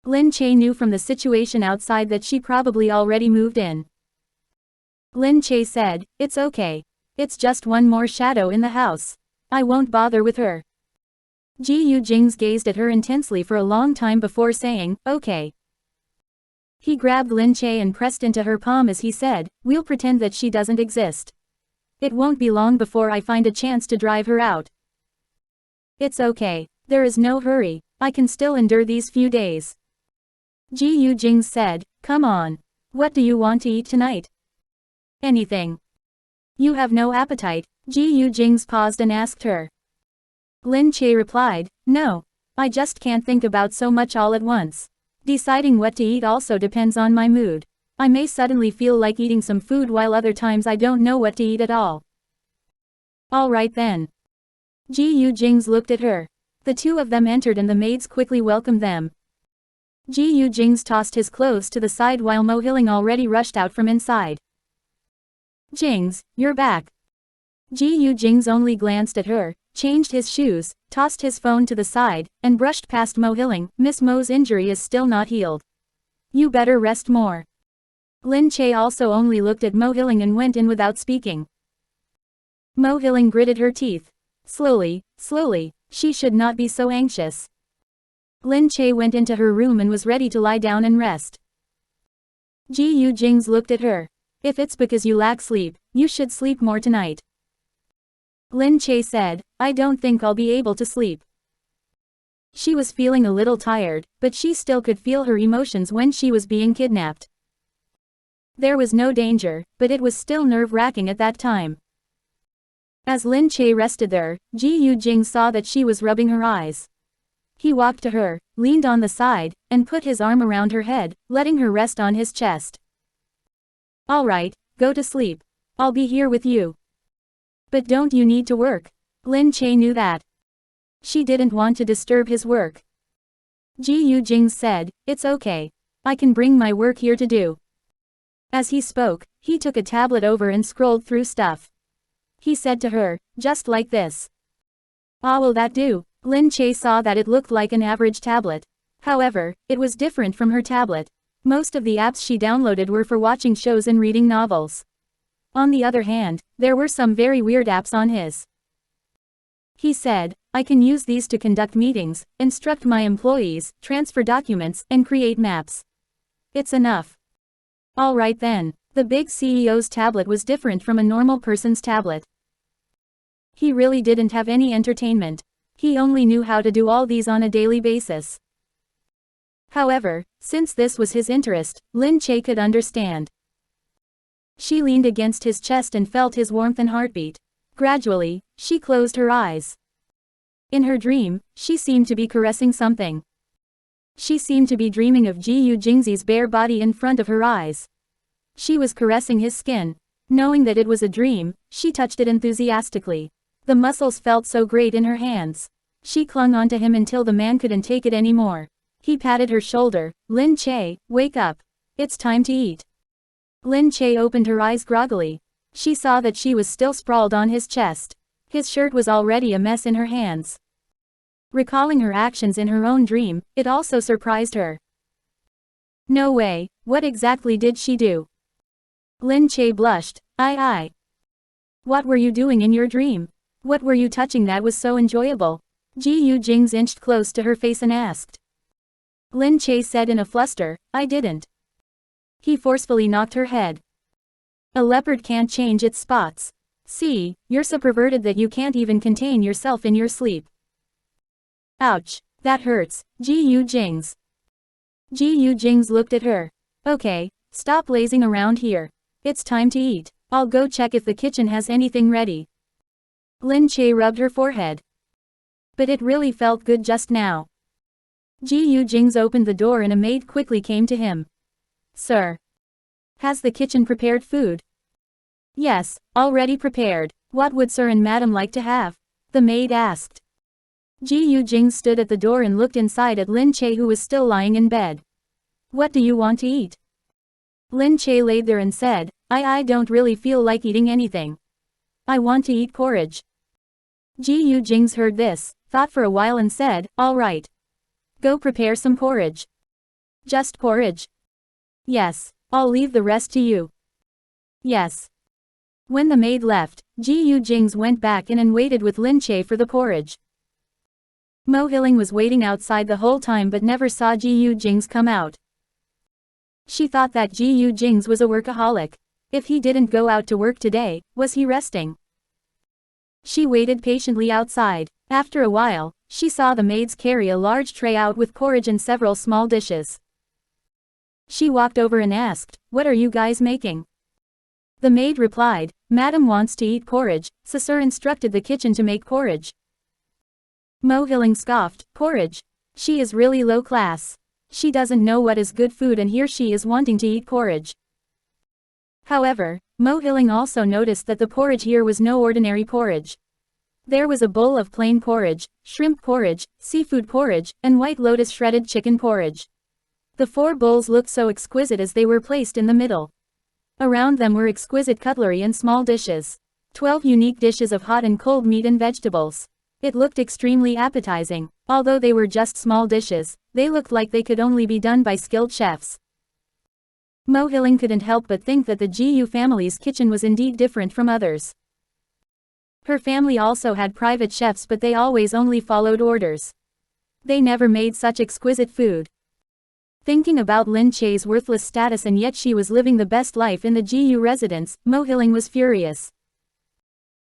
Lin Che knew from the situation outside that she probably already moved in. Lin Che said, it's okay. It's just one more shadow in the house. I won't bother with her. Gu Jingze gazed at her intensely for a long time before saying, okay. He grabbed Lin Che and pressed into her palm as he said, we'll pretend that she doesn't exist. It won't be long before I find a chance to drive her out. It's okay. There is no hurry. I can still endure these few days. Gu Jingze said, come on. What do you want to eat tonight? Anything. You have no appetite? Gu Jingze paused and asked her. Lin Che replied, no. I just can't think about so much all at once. Deciding what to eat also depends on my mood. I may suddenly feel like eating some food while other times I don't know what to eat at all. Alright then. Gu Jingze looked at her. The two of them entered and the maids quickly welcomed them. Gu Jingze tossed his clothes to the side while Mo Hilling already rushed out from inside. Jingze, you're back. Gu Jingze only glanced at her, changed his shoes, tossed his phone to the side, and brushed past Mo Hilling. Miss Mo's injury is still not healed. You better rest more. Lin Che also only looked at Mo Hilling and went in without speaking. Mo Hilling gritted her teeth. Slowly, she should not be so anxious. Lin Che went into her room and was ready to lie down and rest. Gu Jingze looked at her. If it's because you lack sleep, you should sleep more tonight. Lin Che said, I don't think I'll be able to sleep. She was feeling a little tired, but she still could feel her emotions when she was being kidnapped. There was no danger, but it was still nerve-wracking at that time. As Lin Che rested there, Gu Jingze saw that she was rubbing her eyes. He walked to her, leaned on the side, and put his arm around her head, letting her rest on his chest. Alright, go to sleep. I'll be here with you. But don't you need to work? Lin Che knew that. She didn't want to disturb his work. Gu Jingze said, it's okay. I can bring my work here to do. As he spoke, he took a tablet over and scrolled through stuff. He said to her, just like this. Ah, will that do? Lin Che saw that it looked like an average tablet. However, it was different from her tablet. Most of the apps she downloaded were for watching shows and reading novels. On the other hand, there were some very weird apps on his. He said, I can use these to conduct meetings, instruct my employees, transfer documents, and create maps. It's enough. Alright then. The big CEO's tablet was different from a normal person's tablet. He really didn't have any entertainment. He only knew how to do all these on a daily basis. However, since this was his interest, Lin Che could understand. She leaned against his chest and felt his warmth and heartbeat. Gradually, she closed her eyes. In her dream, she seemed to be caressing something. She seemed to be dreaming of Gu Jingze's bare body in front of her eyes. She was caressing his skin. Knowing that it was a dream, she touched it enthusiastically. The muscles felt so great in her hands. She clung onto him until the man couldn't take it anymore. He patted her shoulder. Lin Che, wake up. It's time to eat. Lin Che opened her eyes groggily. She saw that she was still sprawled on his chest. His shirt was already a mess in her hands. Recalling her actions in her own dream, it also surprised her. No way, what exactly did she do? Lin Che blushed. I. What were you doing in your dream? What were you touching that was so enjoyable? Gu Jingze inched close to her face and asked. Lin Che said in a fluster, I didn't. He forcefully knocked her head. A leopard can't change its spots. See, you're so perverted that you can't even contain yourself in your sleep. Ouch, that hurts, Gu Jingze. Gu Jingze looked at her. Okay, stop lazing around here. It's time to eat. I'll go check if the kitchen has anything ready. Lin Che rubbed her forehead. But it really felt good just now. Gu Jingze opened the door and a maid quickly came to him. Sir. Has the kitchen prepared food? Yes, already prepared. What would sir and madam like to have? The maid asked. Gu Jingze stood at the door and looked inside at Lin Che, who was still lying in bed. What do you want to eat? Lin Che laid there and said, I don't really feel like eating anything. I want to eat porridge. Gu Jingze heard this, thought for a while and said, all right. Go prepare some porridge. Just porridge? Yes, I'll leave the rest to you. Yes. When the maid left, Gu Jingze went back in and waited with Lin Che for the porridge. Mo Hilling was waiting outside the whole time but never saw Gu Jingze come out. She thought that Gu Jingze was a workaholic. If he didn't go out to work today, was he resting? She waited patiently outside. After a while, she saw the maids carry a large tray out with porridge and several small dishes. She walked over and asked, what are you guys making? The maid replied, Madam wants to eat porridge, so sir instructed the kitchen to make porridge. Mo Hilling scoffed, porridge? She is really low class. She doesn't know what is good food and here she is wanting to eat porridge. However, Mo Hilling also noticed that the porridge here was no ordinary porridge. There was a bowl of plain porridge, shrimp porridge, seafood porridge, and white lotus shredded chicken porridge. The 4 bowls looked so exquisite as they were placed in the middle. Around them were exquisite cutlery and small dishes. 12 unique dishes of hot and cold meat and vegetables. It looked extremely appetizing. Although they were just small dishes, they looked like they could only be done by skilled chefs. Mo Hilling couldn't help but think that the Gu family's kitchen was indeed different from others. Her family also had private chefs but they always only followed orders. They never made such exquisite food. Thinking about Lin Che's worthless status and yet she was living the best life in the Gu residence, Mo Hilling was furious.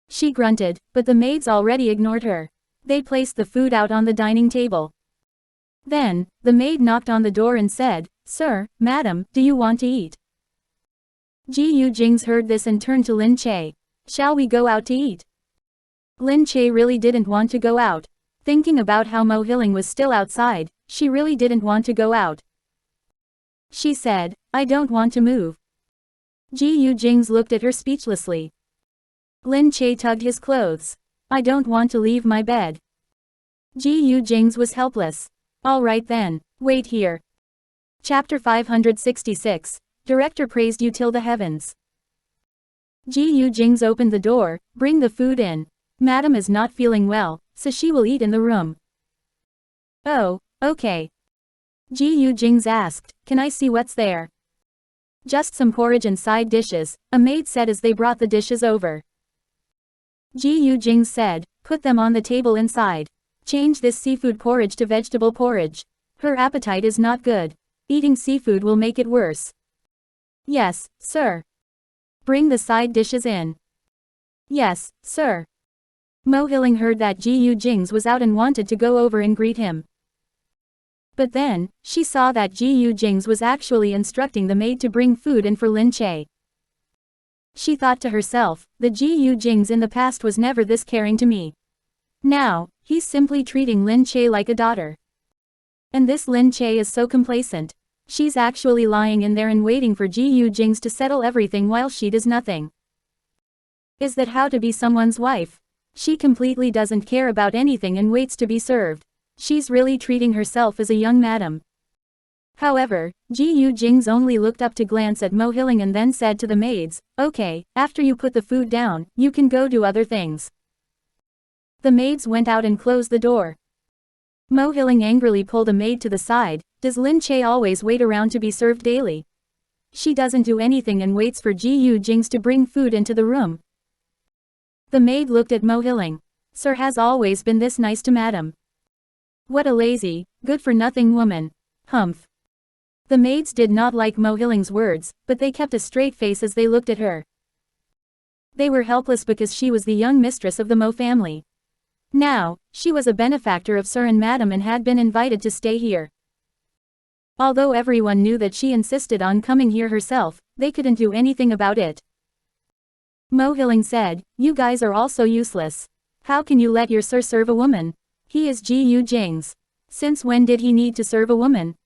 She grunted, but the maids already ignored her. They placed the food out on the dining table. Then, the maid knocked on the door and said, Sir, Madam, do you want to eat? Gu Jingze heard this and turned to Lin Che. Shall we go out to eat? Lin Che really didn't want to go out. Thinking about how Mo Hilling was still outside, she really didn't want to go out. She said, I don't want to move. Gu Jingze looked at her speechlessly. Lin Che tugged his clothes. I don't want to leave my bed. Gu Jingze was helpless. All right then, wait here. Chapter 566, Director praised you till the heavens. Gu Jingze opened the door, bring the food in. Madam is not feeling well, so she will eat in the room. Oh, okay. Gu Jingze asked, can I see what's there? Just some porridge and side dishes, a maid said as they brought the dishes over. Gu Jingze said, put them on the table inside. Change this seafood porridge to vegetable porridge. Her appetite is not good. Eating seafood will make it worse. Yes, sir. Bring the side dishes in. Yes, sir. Mo Hilling heard that Gu Jingze was out and wanted to go over and greet him. But then, she saw that Gu Jingze was actually instructing the maid to bring food in for Lin Che. She thought to herself, the Gu Jingze in the past was never this caring to me. Now, he's simply treating Lin Che like a daughter. And this Lin Che is so complacent. She's actually lying in there and waiting for Gu Jingze to settle everything while she does nothing. Is that how to be someone's wife? She completely doesn't care about anything and waits to be served. She's really treating herself as a young madam. However, Gu Jingze only looked up to glance at Mo Hilling and then said to the maids, okay, after you put the food down, you can go do other things. The maids went out and closed the door. Mo Hilling angrily pulled a maid to the side. Does Lin Che always wait around to be served daily? She doesn't do anything and waits for Gu Jingze to bring food into the room. The maid looked at Mo Hilling. Sir has always been this nice to madam. What a lazy, good-for-nothing woman. Humph. The maids did not like Mo Hilling's words, but they kept a straight face as they looked at her. They were helpless because she was the young mistress of the Mo family. Now, she was a benefactor of Sir and Madam and had been invited to stay here. Although everyone knew that she insisted on coming here herself, they couldn't do anything about it. Mo Hiling said, "You guys are all so useless. How can you let your sir serve a woman? He is Gu Jingze. Since when did he need to serve a woman?"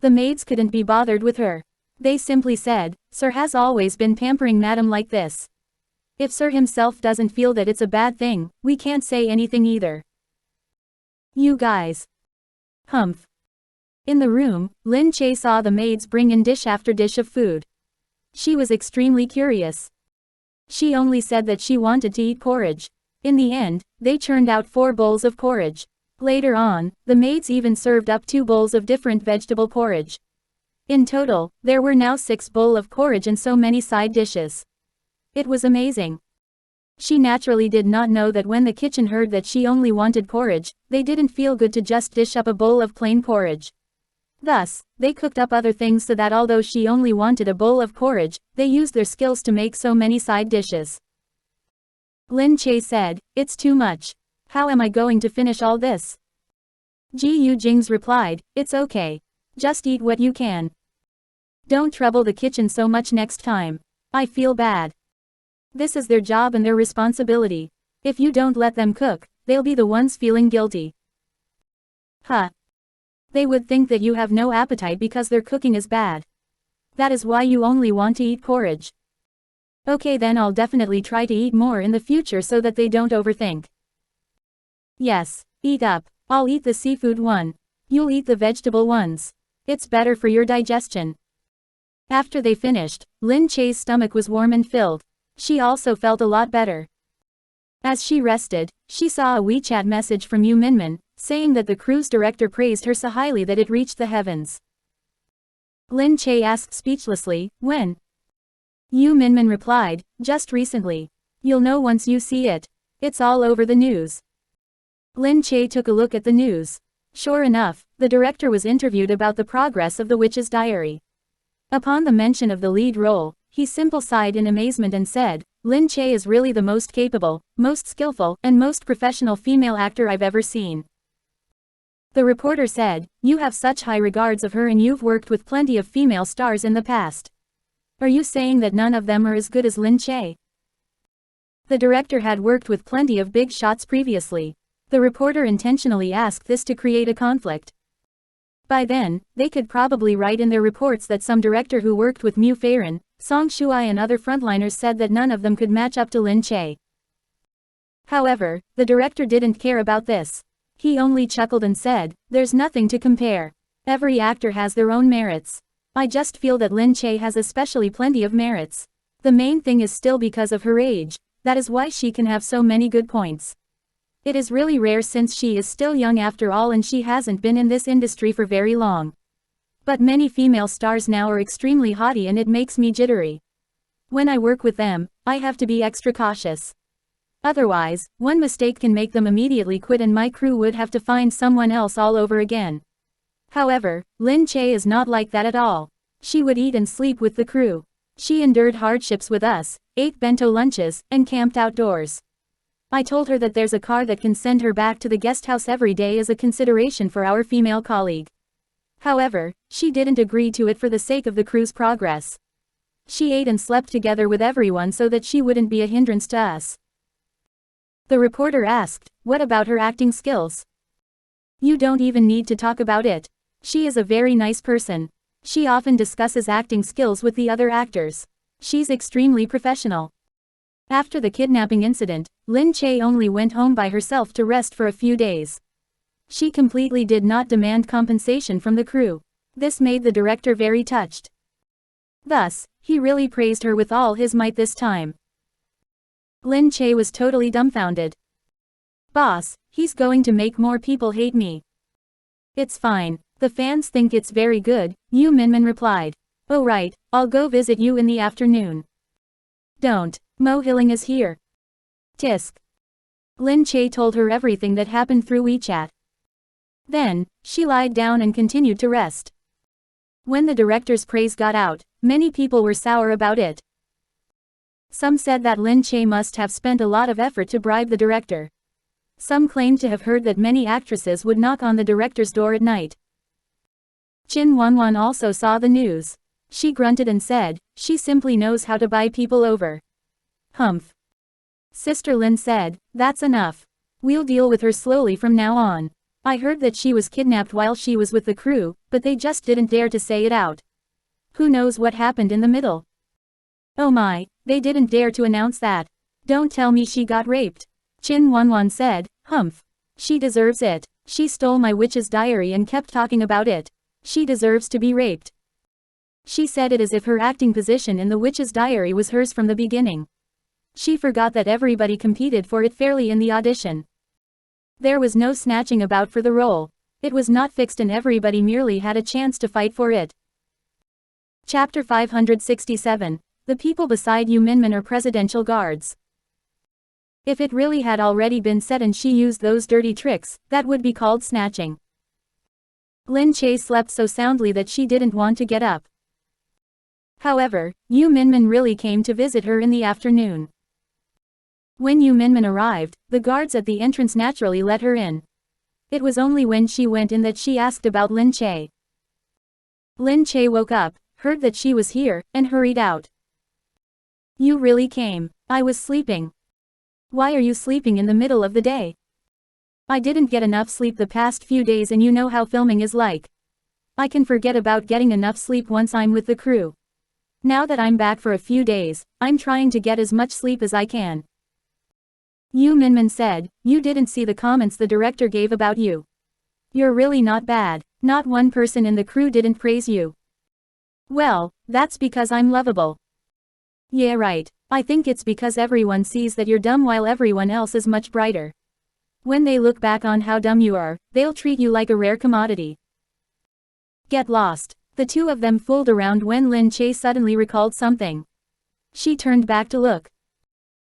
The maids couldn't be bothered with her. They simply said, "Sir has always been pampering Madam like this. If Sir himself doesn't feel that it's a bad thing, we can't say anything either." You guys. Humph. In the room, Lin Che saw the maids bring in dish after dish of food. She was extremely curious. She only said that she wanted to eat porridge. In the end, they churned out 4 bowls of porridge. Later on, the maids even served up 2 bowls of different vegetable porridge. In total, there were now 6 bowls of porridge and so many side dishes. It was amazing. She naturally did not know that when the kitchen heard that she only wanted porridge, they didn't feel good to just dish up a bowl of plain porridge. Thus, they cooked up other things so that although she only wanted a bowl of porridge, they used their skills to make so many side dishes. Lin Che said, "It's too much. How am I going to finish all this?" Gu Jingze replied, "It's okay. Just eat what you can. Don't trouble the kitchen so much next time. I feel bad. This is their job and their responsibility. If you don't let them cook, they'll be the ones feeling guilty." Huh. They would think that you have no appetite because their cooking is bad. That is why you only want to eat porridge. Okay, then I'll definitely try to eat more in the future so that they don't overthink. Yes, eat up. I'll eat the seafood one. You'll eat the vegetable ones. It's better for your digestion. After they finished, Lin Che's stomach was warm and filled. She also felt a lot better. As she rested, she saw a WeChat message from Yu Minmin, saying that the cruise director praised her so highly that it reached the heavens. Lin Che asked speechlessly, "When?" Yu Minmin replied, "Just recently. You'll know once you see it. It's all over the news." Lin Che took a look at the news. Sure enough, the director was interviewed about the progress of the Witch's Diary. Upon the mention of the lead role, he simply sighed in amazement and said, "Lin Che is really the most capable, most skillful, and most professional female actor I've ever seen." The reporter said, "You have such high regards of her and you've worked with plenty of female stars in the past. Are you saying that none of them are as good as Lin Che?" The director had worked with plenty of big shots previously. The reporter intentionally asked this to create a conflict. By then, they could probably write in their reports that some director who worked with Mu Feiren, Song Shuai and other frontliners said that none of them could match up to Lin Che. However, the director didn't care about this. He only chuckled and said, "There's nothing to compare. Every actor has their own merits. I just feel that Lin Che has especially plenty of merits. The main thing is still because of her age, that is why she can have so many good points. It is really rare since she is still young after all and she hasn't been in this industry for very long. But many female stars now are extremely haughty and it makes me jittery. When I work with them, I have to be extra cautious. Otherwise, one mistake can make them immediately quit and my crew would have to find someone else all over again." However, Lin Che is not like that at all. She would eat and sleep with the crew. She endured hardships with us, ate bento lunches, and camped outdoors. I told her that there's a car that can send her back to the guest house every day as a consideration for our female colleague. However, she didn't agree to it for the sake of the crew's progress. She ate and slept together with everyone so that she wouldn't be a hindrance to us. The reporter asked, "What about her acting skills?" "You don't even need to talk about it. She is a very nice person. She often discusses acting skills with the other actors. She's extremely professional." After the kidnapping incident, Lin Che only went home by herself to rest for a few days. She completely did not demand compensation from the crew. This made the director very touched. Thus, he really praised her with all his might this time. Lin Che was totally dumbfounded. "Boss, he's going to make more people hate me." "It's fine. The fans think it's very good," Yu Minmin replied. "Oh right, I'll go visit you in the afternoon." "Don't. Mo Hiling is here." Tisk. Lin Che told her everything that happened through WeChat. Then, she lied down and continued to rest. When the director's praise got out, many people were sour about it. Some said that Lin Che must have spent a lot of effort to bribe the director. Some claimed to have heard that many actresses would knock on the director's door at night. Qin Wanwan also saw the news. She grunted and said, she simply knows how to buy people over. Humph. Sister Lin said, that's enough. We'll deal with her slowly from now on. I heard that she was kidnapped while she was with the crew, but they just didn't dare to say it out. Who knows what happened in the middle? Oh my, they didn't dare to announce that. Don't tell me she got raped. Qin Wanwan said, humph. She deserves it. She stole my witch's diary and kept talking about it. She deserves to be raped. She said it as if her acting position in the witch's diary was hers from the beginning. She forgot that everybody competed for it fairly in the audition. There was no snatching about for the role. It was not fixed and everybody merely had a chance to fight for it. Chapter 567. The people beside Yu Minmin are presidential guards. If it really had already been said and she used those dirty tricks, that would be called snatching. Lin Che slept so soundly that she didn't want to get up. However, Yu Minmin really came to visit her in the afternoon. When Yu Minmin arrived, the guards at the entrance naturally let her in. It was only when she went in that she asked about Lin Che. Lin Che woke up, heard that she was here, and hurried out. You really came. I was sleeping. Why are you sleeping in the middle of the day? I didn't get enough sleep the past few days and you know how filming is like. I can forget about getting enough sleep once I'm with the crew. Now that I'm back for a few days, I'm trying to get as much sleep as I can. Yu Minmin said, you didn't see the comments the director gave about you. You're really not bad. Not one person in the crew didn't praise you. Well, that's because I'm lovable. Yeah right. I think it's because everyone sees that you're dumb while everyone else is much brighter. When they look back on how dumb you are, they'll treat you like a rare commodity. Get lost. The two of them fooled around when Lin Che suddenly recalled something. She turned back to look.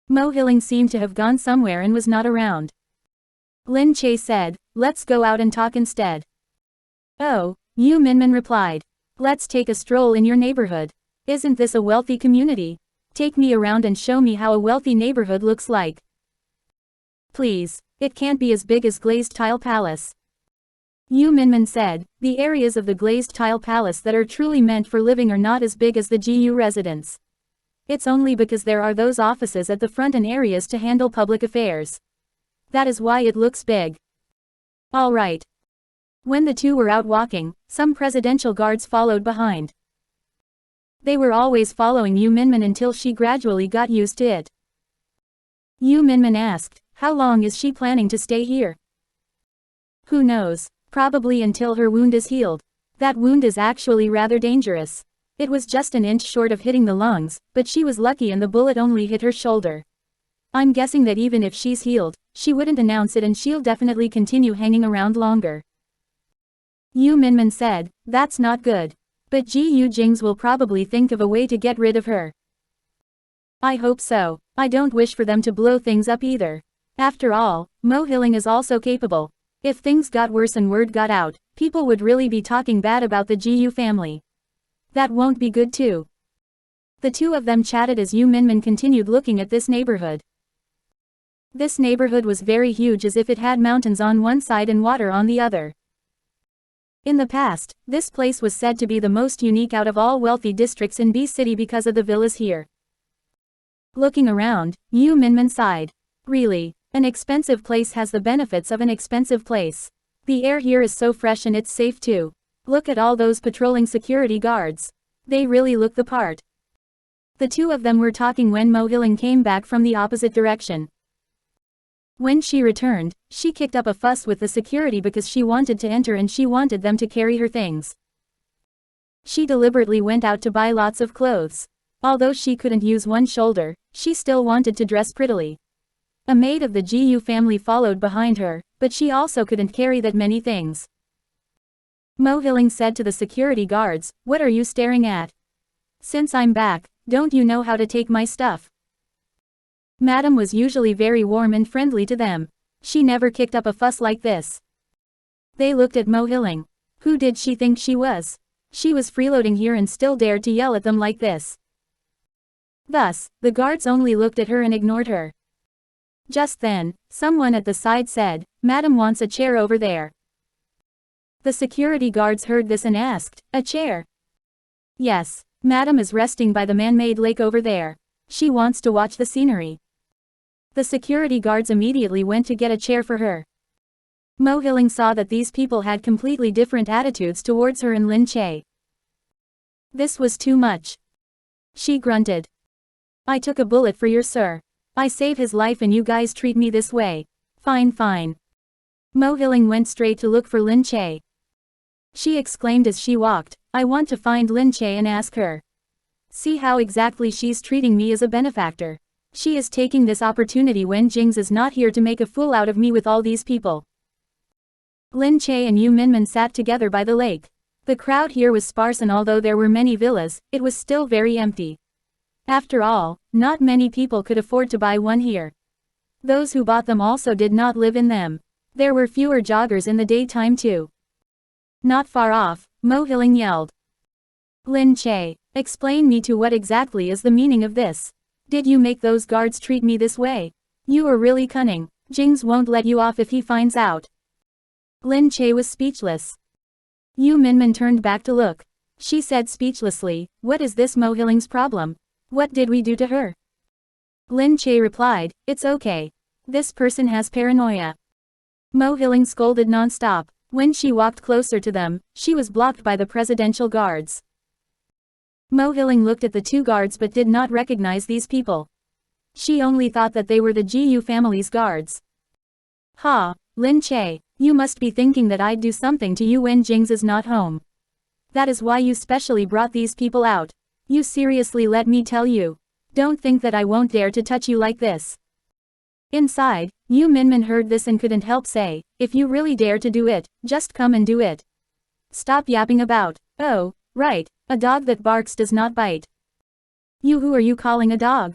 Mo Hilling seemed to have gone somewhere and was not around. Lin Che said, let's go out and talk instead. Oh, Yu Minmin replied. Let's take a stroll in your neighborhood. Isn't this a wealthy community? Take me around and show me how a wealthy neighborhood looks like. Please. It can't be as big as Glazed Tile Palace. Yu Minmin said, the areas of the Glazed Tile Palace that are truly meant for living are not as big as the GU residence. It's only because there are those offices at the front and areas to handle public affairs. That is why it looks big. All right. When the two were out walking, some presidential guards followed behind. They were always following Yu Minmin until she gradually got used to it. Yu Minmin asked, how long is she planning to stay here? Who knows? Probably until her wound is healed. That wound is actually rather dangerous. It was just an inch short of hitting the lungs, but she was lucky and the bullet only hit her shoulder. I'm guessing that even if she's healed, she wouldn't announce it and she'll definitely continue hanging around longer. Yu Minmin said, that's not good. But Gu Jingze will probably think of a way to get rid of her. I hope so. I don't wish for them to blow things up either. After all, Mo Hilling is also capable. If things got worse and word got out, people would really be talking bad about the Gu family. That won't be good too. The two of them chatted as Yu Minmin continued looking at this neighborhood. This neighborhood was very huge, as if it had mountains on one side and water on the other. In the past, this place was said to be the most unique out of all wealthy districts in B City because of the villas here. Looking around, Yu Minmin sighed. Really? An expensive place has the benefits of an expensive place. The air here is so fresh and it's safe too. Look at all those patrolling security guards. They really look the part. The two of them were talking when Mo Hilling came back from the opposite direction. When she returned, she kicked up a fuss with the security because she wanted to enter and she wanted them to carry her things. She deliberately went out to buy lots of clothes. Although she couldn't use one shoulder, she still wanted to dress prettily. A maid of the Gu family followed behind her, but she also couldn't carry that many things. Mo Hilling said to the security guards, what are you staring at? Since I'm back, don't you know how to take my stuff? Madam was usually very warm and friendly to them. She never kicked up a fuss like this. They looked at Mo Hilling. Who did she think she was? She was freeloading here and still dared to yell at them like this. Thus, the guards only looked at her and ignored her. Just then, someone at the side said, "Madam wants a chair over there." The security guards heard this and asked, "A chair?" "Yes, Madam is resting by the man-made lake over there. She wants to watch the scenery." The security guards immediately went to get a chair for her. Mo Hiling saw that these people had completely different attitudes towards her and Lin Che. This was too much. She grunted. "I took a bullet for your sir. I save his life and you guys treat me this way. Fine fine." Mo Hiling went straight to look for Lin Che. She exclaimed as she walked, "I want to find Lin Che and ask her. See how exactly she's treating me as a benefactor. She is taking this opportunity when Jingze is not here to make a fool out of me with all these people." Lin Che and Yu Minmin sat together by the lake. The crowd here was sparse, and although there were many villas, it was still very empty. After all, not many people could afford to buy one here. Those who bought them also did not live in them. There were fewer joggers in the daytime too. Not far off, Mo Hiling yelled. "Lin Che, explain me to what exactly is the meaning of this. Did you make those guards treat me this way? You are really cunning. Jingze won't let you off if he finds out." Lin Che was speechless. Yu Minmin turned back to look. She said speechlessly, "What is this Mo Hiling's problem? What did we do to her?" Lin Che replied, "It's okay. This person has paranoia." Mo Hiling scolded non-stop. When she walked closer to them, she was blocked by the presidential guards. Mo Hiling looked at the two guards but did not recognize these people. She only thought that they were the Gu family's guards. "Ha, Lin Che, you must be thinking that I'd do something to you when Jingze is not home. That is why you specially brought these people out. You seriously, let me tell you. Don't think that I won't dare to touch you like this." Inside, Yu Minmin heard this and couldn't help say, "If you really dare to do it, just come and do it. Stop yapping about." "Oh, right, a dog that barks does not bite." "You, who are you calling a dog?"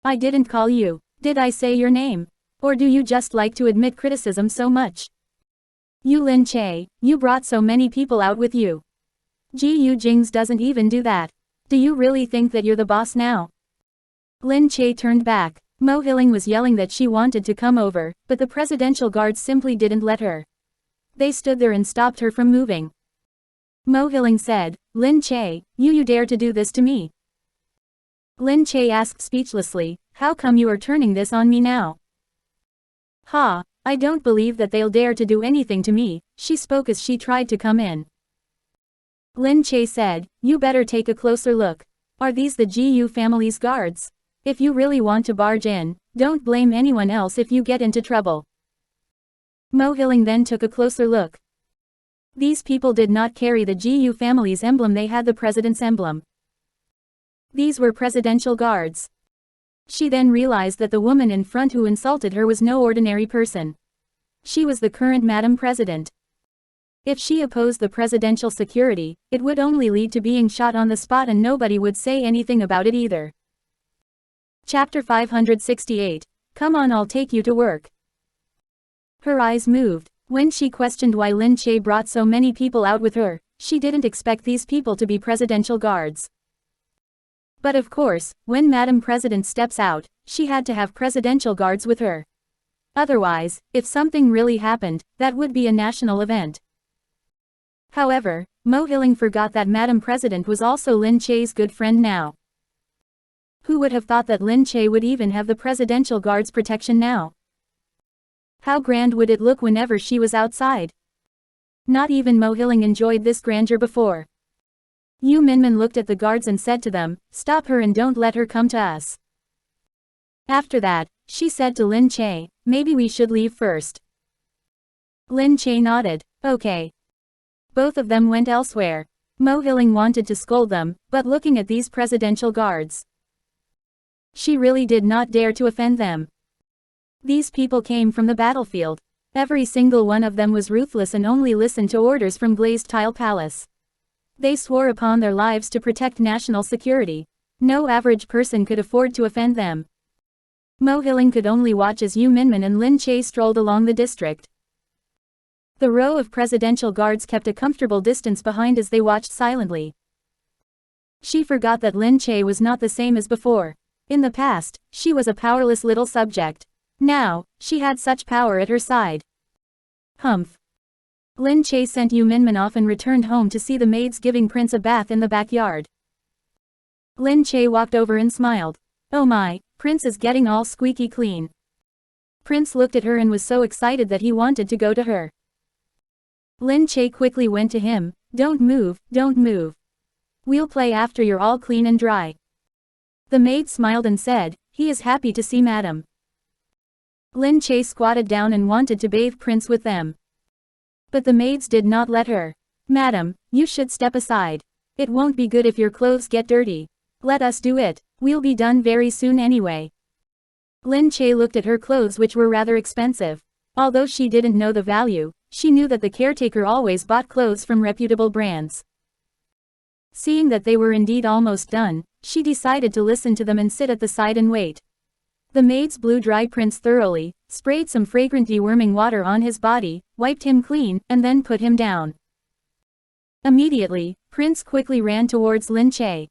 "I didn't call you. Did I say your name? Or do you just like to admit criticism so much? You Lin Che, you brought so many people out with you. Gu Jingze doesn't even do that. Do you really think that you're the boss now?" Lin Che turned back. Mo Hiling was yelling that she wanted to come over, but the presidential guards simply didn't let her. They stood there and stopped her from moving. Mo Hiling said, "Lin Che, you dare to do this to me?" Lin Che asked speechlessly, "How come you are turning this on me now?" "Ha, I don't believe that they'll dare to do anything to me," she spoke as she tried to come in. Lin Che said, "You better take a closer look. Are these the Gu family's guards? If you really want to barge in, don't blame anyone else if you get into trouble." Mo Hiling then took a closer look. These people did not carry the Gu family's emblem, they had the president's emblem. These were presidential guards. She then realized that the woman in front who insulted her was no ordinary person. She was the current Madam President. If she opposed the presidential security, it would only lead to being shot on the spot, and nobody would say anything about it either. Chapter 568. Come on, I'll take you to work. Her eyes moved. When she questioned why Lin Che brought so many people out with her, she didn't expect these people to be presidential guards. But of course, when Madam President steps out, she had to have presidential guards with her. Otherwise, if something really happened, that would be a national event. However, Mo Hiling forgot that Madam President was also Lin Che's good friend now. Who would have thought that Lin Che would even have the presidential guard's protection now? How grand would it look whenever she was outside? Not even Mo Hiling enjoyed this grandeur before. Yu Minmin looked at the guards and said to them, "Stop her and don't let her come to us." After that, she said to Lin Che, "Maybe we should leave first." Lin Che nodded. "Okay." Both of them went elsewhere. Mo Hiling wanted to scold them, but looking at these presidential guards, she really did not dare to offend them. These people came from the battlefield. Every single one of them was ruthless and only listened to orders from Glazed Tile Palace. They swore upon their lives to protect national security. No average person could afford to offend them. Mo Hiling could only watch as Yu Minmin and Lin Che strolled along the district. The row of presidential guards kept a comfortable distance behind as they watched silently. She forgot that Lin Che was not the same as before. In the past, she was a powerless little subject. Now, she had such power at her side. Humph. Lin Che sent Yu Minmin off and returned home to see the maids giving Prince a bath in the backyard. Lin Che walked over and smiled. Oh my, Prince is getting all squeaky clean. Prince looked at her and was so excited that he wanted to go to her. Lin Che quickly went to him. Don't move, don't move. We'll play after you're all clean and dry. The maid smiled and said, he is happy to see madam. Lin Che squatted down and wanted to bathe Prince with them. But the maids did not let her. Madam, you should step aside. It won't be good if your clothes get dirty. Let us do it. We'll be done very soon anyway. Lin Che looked at her clothes, which were rather expensive. Although she didn't know the value, she knew that the caretaker always bought clothes from reputable brands. Seeing that they were indeed almost done, she decided to listen to them and sit at the side and wait. The maids blew dry Prince thoroughly, sprayed some fragrant deworming water on his body, wiped him clean, and then put him down. Immediately, Prince quickly ran towards Lin Che.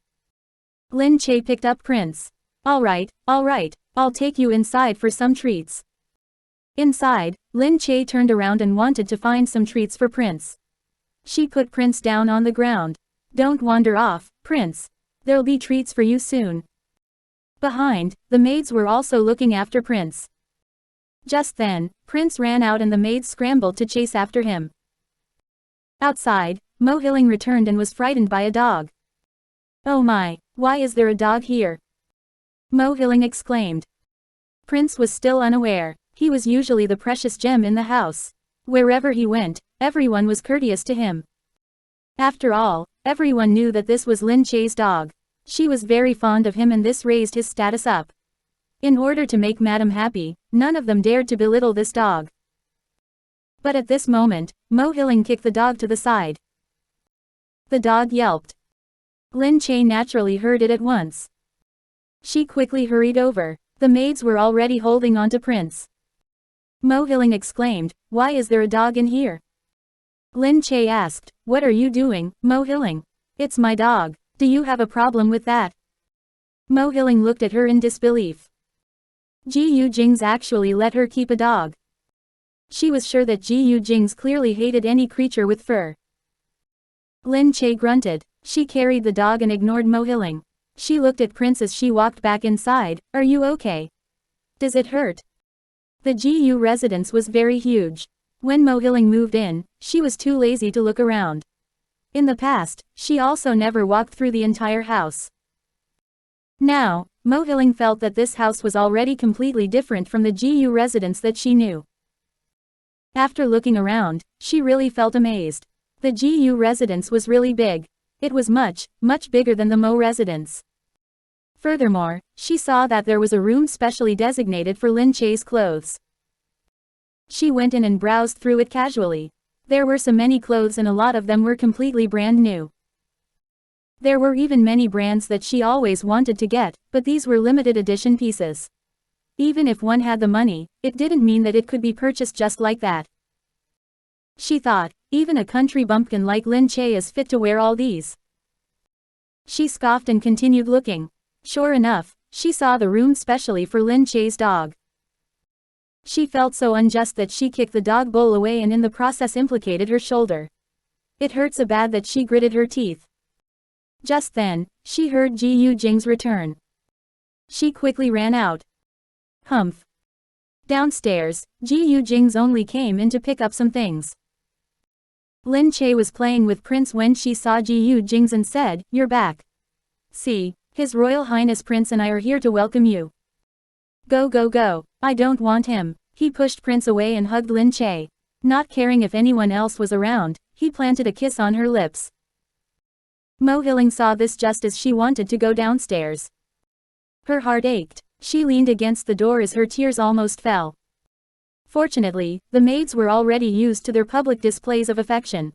Lin Che picked up Prince. Alright, I'll take you inside for some treats. Inside, Lin Che turned around and wanted to find some treats for Prince. She put Prince down on the ground. Don't wander off, Prince. There'll be treats for you soon. Behind, the maids were also looking after Prince. Just then, Prince ran out and the maids scrambled to chase after him. Outside, Mo Hilling returned and was frightened by a dog. Oh my, why is there a dog here? Mo Hilling exclaimed. Prince was still unaware. He was usually the precious gem in the house. Wherever he went, everyone was courteous to him. After all, everyone knew that this was Lin Che's dog. She was very fond of him and this raised his status up. In order to make Madam happy, none of them dared to belittle this dog. But at this moment, Mo Hilling kicked the dog to the side. The dog yelped. Lin Che naturally heard it at once. She quickly hurried over. The maids were already holding on to Prince. Mo Hilling exclaimed, why is there a dog in here? Lin Che asked, what are you doing, Mo Hilling? It's my dog. Do you have a problem with that? Mo Hilling looked at her in disbelief. Gu Jingze actually let her keep a dog. She was sure that Gu Jingze clearly hated any creature with fur. Lin Che grunted. She carried the dog and ignored Mo Hilling. She looked at Prince as she walked back inside. Are you okay? Does it hurt? The Gu residence was very huge. When Mo Hilling moved in, she was too lazy to look around. In the past, she also never walked through the entire house. Now, Mo Hilling felt that this house was already completely different from the Gu residence that she knew. After looking around, she really felt amazed. The Gu residence was really big. It was much, much bigger than the Mo residence. Furthermore, she saw that there was a room specially designated for Lin Che's clothes. She went in and browsed through it casually. There were so many clothes and a lot of them were completely brand new. There were even many brands that she always wanted to get, but these were limited edition pieces. Even if one had the money, it didn't mean that it could be purchased just like that. She thought, even a country bumpkin like Lin Che is fit to wear all these. She scoffed and continued looking. Sure enough, she saw the room specially for Lin Che's dog. She felt so unjust that she kicked the dog bowl away and in the process implicated her shoulder. It hurt so bad that she gritted her teeth. Just then, she heard Gu Jingze return. She quickly ran out. Humph. Downstairs, Gu Jingze only came in to pick up some things. Lin Che was playing with Prince when she saw Gu Jingze and said, "You're back. See, His Royal Highness Prince and I are here to welcome you." Go go go, I don't want him. He pushed Prince away and hugged Lin Che. Not caring if anyone else was around, he planted a kiss on her lips. Mo Hilling saw this just as she wanted to go downstairs. Her heart ached. She leaned against the door as her tears almost fell. Fortunately, the maids were already used to their public displays of affection.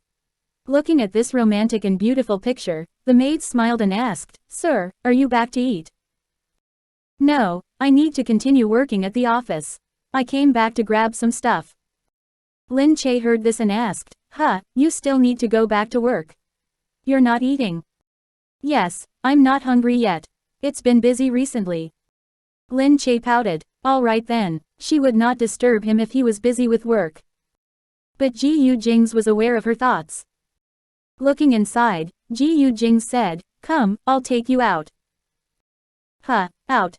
Looking at this romantic and beautiful picture, the maids smiled and asked, "Sir, are you back to eat?" "No, I need to continue working at the office. I came back to grab some stuff." Lin Che heard this and asked, "Huh, you still need to go back to work? You're not eating?" Yes, I'm not hungry yet. It's been busy recently. Lin Che pouted. All right then, she would not disturb him if he was busy with work. But Gu Jingze was aware of her thoughts. Looking inside, Gu Jingze said, "Come, I'll take you out." Huh, out.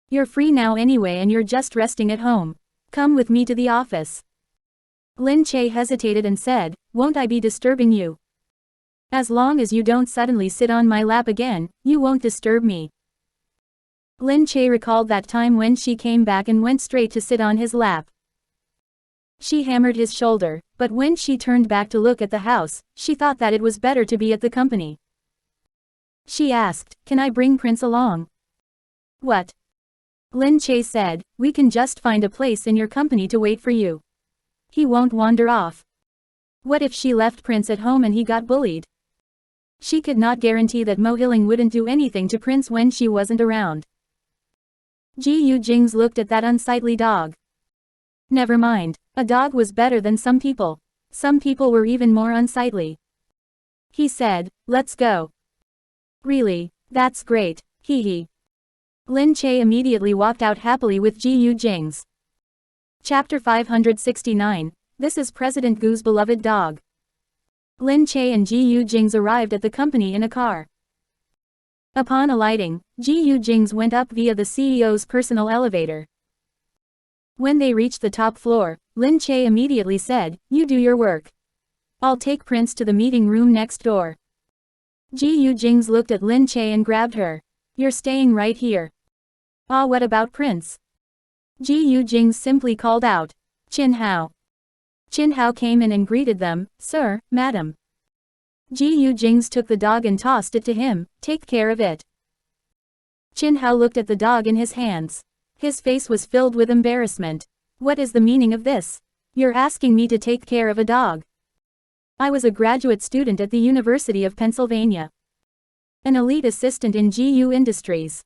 You're free now anyway and you're just resting at home. Come with me to the office. Lin Che hesitated and said, "Won't I be disturbing you? As long as you don't suddenly sit on my lap again, you won't disturb me." Lin Che recalled that time when she came back and went straight to sit on his lap. She hammered his shoulder, but when she turned back to look at the house, she thought that it was better to be at the company. She asked, "Can I bring Prince along?" "What?" Lin Che said, "We can just find a place in your company to wait for you. He won't wander off." What if she left Prince at home and he got bullied? She could not guarantee that Mo Hilling wouldn't do anything to Prince when she wasn't around. Gu Jingze looked at that unsightly dog. Never mind, a dog was better than some people. Some people were even more unsightly. He said, "Let's go." "Really? That's great, hee hee." Lin Che immediately walked out happily with Gu Jingze. Chapter 569, This is President Gu's beloved dog. Lin Che and Gu Jingze arrived at the company in a car. Upon alighting, Gu Jingze went up via the CEO's personal elevator. When they reached the top floor, Lin Che immediately said, "You do your work. I'll take Prince to the meeting room next door." Gu Jingze looked at Lin Che and grabbed her. "You're staying right here." "Ah, what about Prince?" Gu Jingze simply called out. "Qin Hao." Qin Hao came in and greeted them, "Sir, madam." Gu Jingze took the dog and tossed it to him, "Take care of it." Qin Hao looked at the dog in his hands. His face was filled with embarrassment. "What is the meaning of this? You're asking me to take care of a dog. I was a graduate student at the University of Pennsylvania. An elite assistant in GU Industries."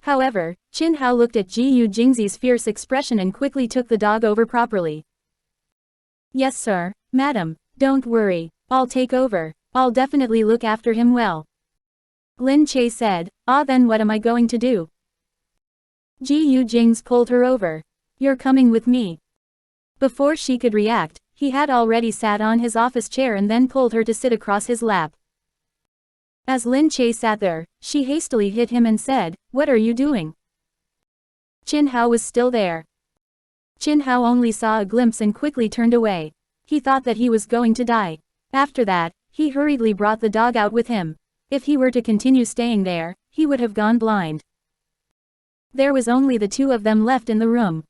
However, Qin Hao looked at Gu Jingze's fierce expression and quickly took the dog over properly. "Yes sir, madam, don't worry, I'll take over. I'll definitely look after him well." Lin Che said, "Ah, then what am I going to do?" Gu Jingze pulled her over. "You're coming with me." Before she could react, he had already sat on his office chair and then pulled her to sit across his lap. As Lin Che sat there, she hastily hit him and said, "What are you doing?" Qin Hao was still there. Qin Hao only saw a glimpse and quickly turned away. He thought that he was going to die. After that, he hurriedly brought the dog out with him. If he were to continue staying there, he would have gone blind. There was only the two of them left in the room.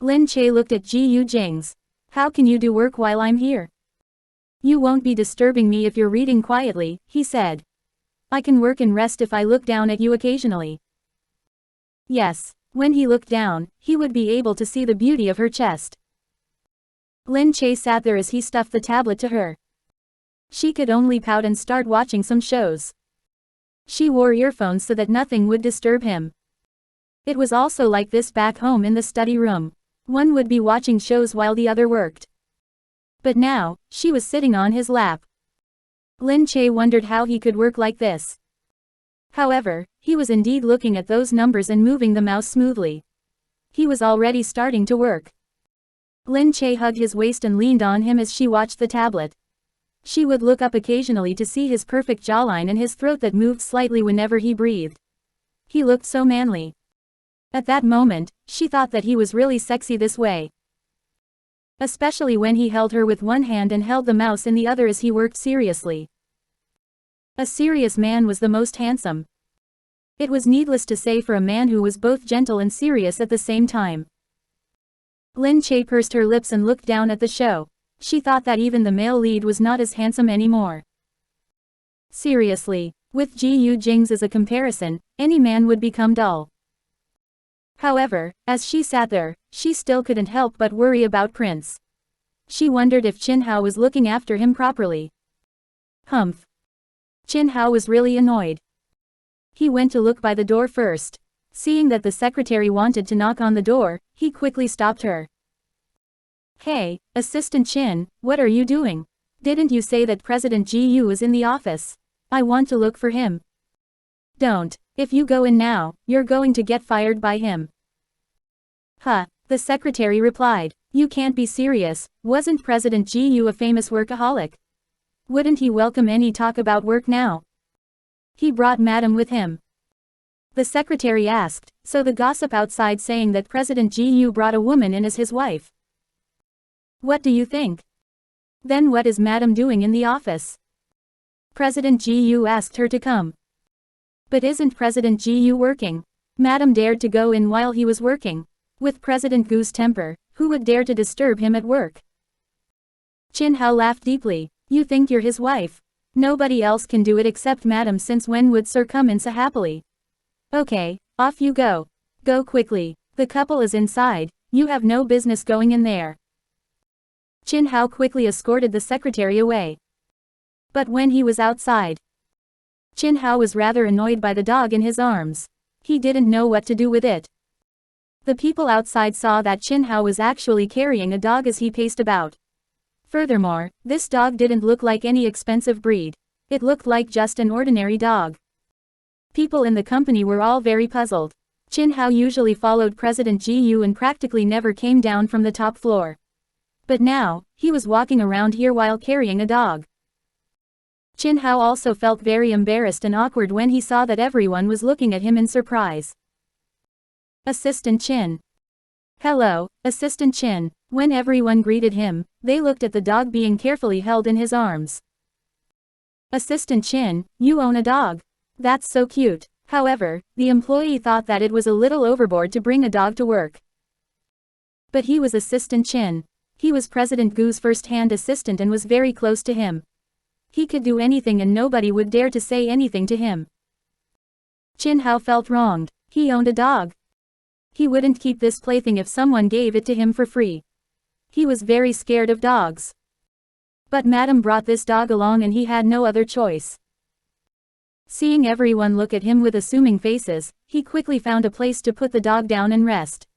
Lin Che looked at Gu Jingze. "How can you do work while I'm here?" "You won't be disturbing me if you're reading quietly," he said. "I can work and rest if I look down at you occasionally." Yes, when he looked down, he would be able to see the beauty of her chest. Lin Che sat there as he stuffed the tablet to her. She could only pout and start watching some shows. She wore earphones so that nothing would disturb him. It was also like this back home in the study room. One would be watching shows while the other worked. But now, she was sitting on his lap. Lin Che wondered how he could work like this. However, he was indeed looking at those numbers and moving the mouse smoothly. He was already starting to work. Lin Che hugged his waist and leaned on him as she watched the tablet. She would look up occasionally to see his perfect jawline and his throat that moved slightly whenever he breathed. He looked so manly. At that moment, she thought that he was really sexy this way. Especially when he held her with one hand and held the mouse in the other as he worked seriously. A serious man was the most handsome. It was needless to say for a man who was both gentle and serious at the same time. Lin Che pursed her lips and looked down at the show. She thought that even the male lead was not as handsome anymore. Seriously, with Gu Jingze as a comparison, any man would become dull. However, as she sat there, she still couldn't help but worry about Prince. She wondered if Qin Hao was looking after him properly. Humph. Qin Hao was really annoyed. He went to look by the door first. Seeing that the secretary wanted to knock on the door, he quickly stopped her. "Hey, Assistant Qin, what are you doing? Didn't you say that President Gu was in the office?" I want to look for him. Don't. If you go in now, you're going to get fired by him. Huh, the secretary replied. You can't be serious, wasn't President Gu a famous workaholic? Wouldn't he welcome any talk about work now? He brought Madam with him. The secretary asked, so the gossip outside saying that President Gu brought a woman in as his wife. What do you think? Then what is Madam doing in the office? President Gu asked her to come. But isn't President Gu working? Madam dared to go in while he was working. With President Gu's temper, who would dare to disturb him at work? Qin Hao laughed deeply. You think you're his wife? Nobody else can do it except Madam, since when would Sir come in so happily? Okay, off you go. Go quickly. The couple is inside, you have no business going in there. Qin Hao quickly escorted the secretary away. But when he was outside, Qin Hao was rather annoyed by the dog in his arms. He didn't know what to do with it. The people outside saw that Qin Hao was actually carrying a dog as he paced about. Furthermore, this dog didn't look like any expensive breed. It looked like just an ordinary dog. People in the company were all very puzzled. Qin Hao usually followed President Gu and practically never came down from the top floor. But now, he was walking around here while carrying a dog. Qin Hao also felt very embarrassed and awkward when he saw that everyone was looking at him in surprise. Assistant Qin. Hello, Assistant Qin. When everyone greeted him, they looked at the dog being carefully held in his arms. Assistant Qin, you own a dog. That's so cute. However, the employee thought that it was a little overboard to bring a dog to work. But he was Assistant Qin. He was President Gu's first-hand assistant and was very close to him. He could do anything and nobody would dare to say anything to him. Qin Hao felt wronged. He owned a dog. He wouldn't keep this plaything if someone gave it to him for free. He was very scared of dogs. But Madam brought this dog along and he had no other choice. Seeing everyone look at him with assuming faces, he quickly found a place to put the dog down and rest.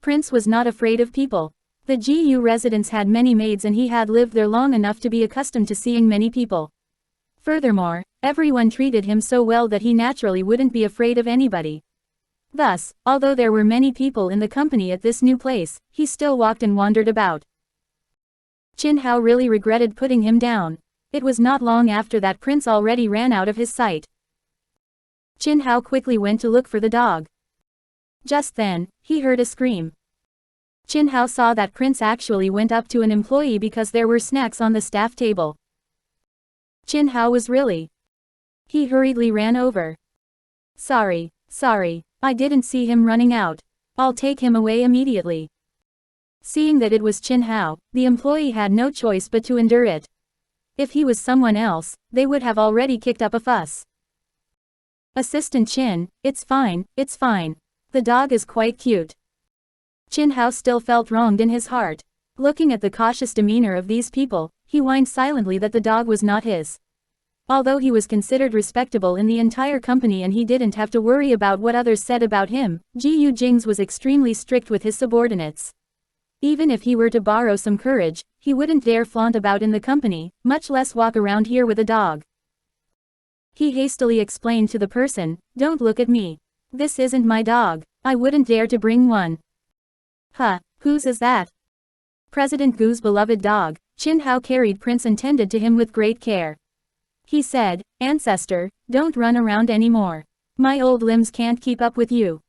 Prince was not afraid of people. The Gu residence had many maids and he had lived there long enough to be accustomed to seeing many people. Furthermore, everyone treated him so well that he naturally wouldn't be afraid of anybody. Thus, although there were many people in the company at this new place, he still walked and wandered about. Qin Hao really regretted putting him down. It was not long after that Prince already ran out of his sight. Qin Hao quickly went to look for the dog. Just then, he heard a scream. Qin Hao saw that Prince actually went up to an employee because there were snacks on the staff table. Qin Hao was really. He hurriedly ran over. Sorry. I didn't see him running out. I'll take him away immediately. Seeing that it was Qin Hao, the employee had no choice but to endure it. If he was someone else, they would have already kicked up a fuss. Assistant Qin, it's fine. The dog is quite cute. Qin Hao still felt wronged in his heart. Looking at the cautious demeanor of these people, he whined silently that the dog was not his. Although he was considered respectable in the entire company and he didn't have to worry about what others said about him, Gu Jingze was extremely strict with his subordinates. Even if he were to borrow some courage, he wouldn't dare flaunt about in the company, much less walk around here with a dog. He hastily explained to the person, "Don't look at me. This isn't my dog. I wouldn't dare to bring one." Huh, whose is that? President Gu's beloved dog. Qin Hao carried Prince and tended to him with great care. He said, "Ancestor, don't run around anymore. My old limbs can't keep up with you."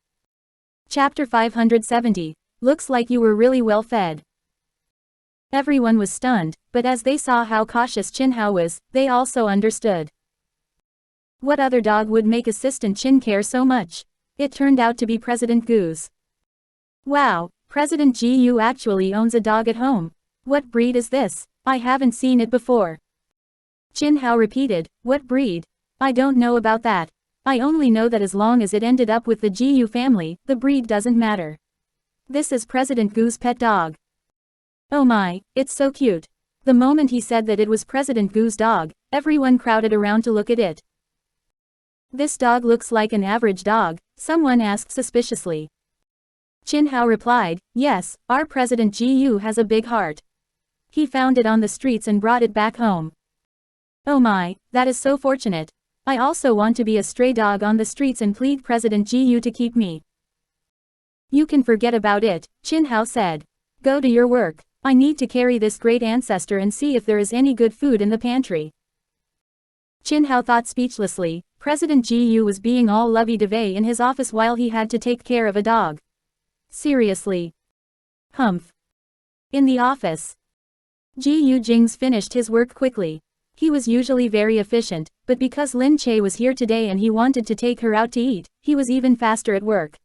Chapter 570. Looks like you were really well fed. Everyone was stunned, but as they saw how cautious Qin Hao was, they also understood. What other dog would make Assistant Qin care so much? It turned out to be President Gu's. Wow, President Gu actually owns a dog at home. What breed is this? I haven't seen it before. Qin Hao repeated, "What breed? I don't know about that. I only know that as long as it ended up with the Gu family, the breed doesn't matter. This is President Gu's pet dog. Oh my, it's so cute." The moment he said that it was President Gu's dog, everyone crowded around to look at it. "This dog looks like an average dog," someone asked suspiciously. Qin Hao replied, "Yes, our President Gu has a big heart. He found it on the streets and brought it back home." Oh my, that is so fortunate. I also want to be a stray dog on the streets and plead President Gu to keep me. You can forget about it, Qin Hao said. Go to your work. I need to carry this great ancestor and see if there is any good food in the pantry. Qin Hao thought speechlessly. President Gu was being all lovey-dovey in his office while he had to take care of a dog. Seriously. Humph. In the office. Gu Jingze finished his work quickly. He was usually very efficient, but because Lin Che was here today and he wanted to take her out to eat, he was even faster at work.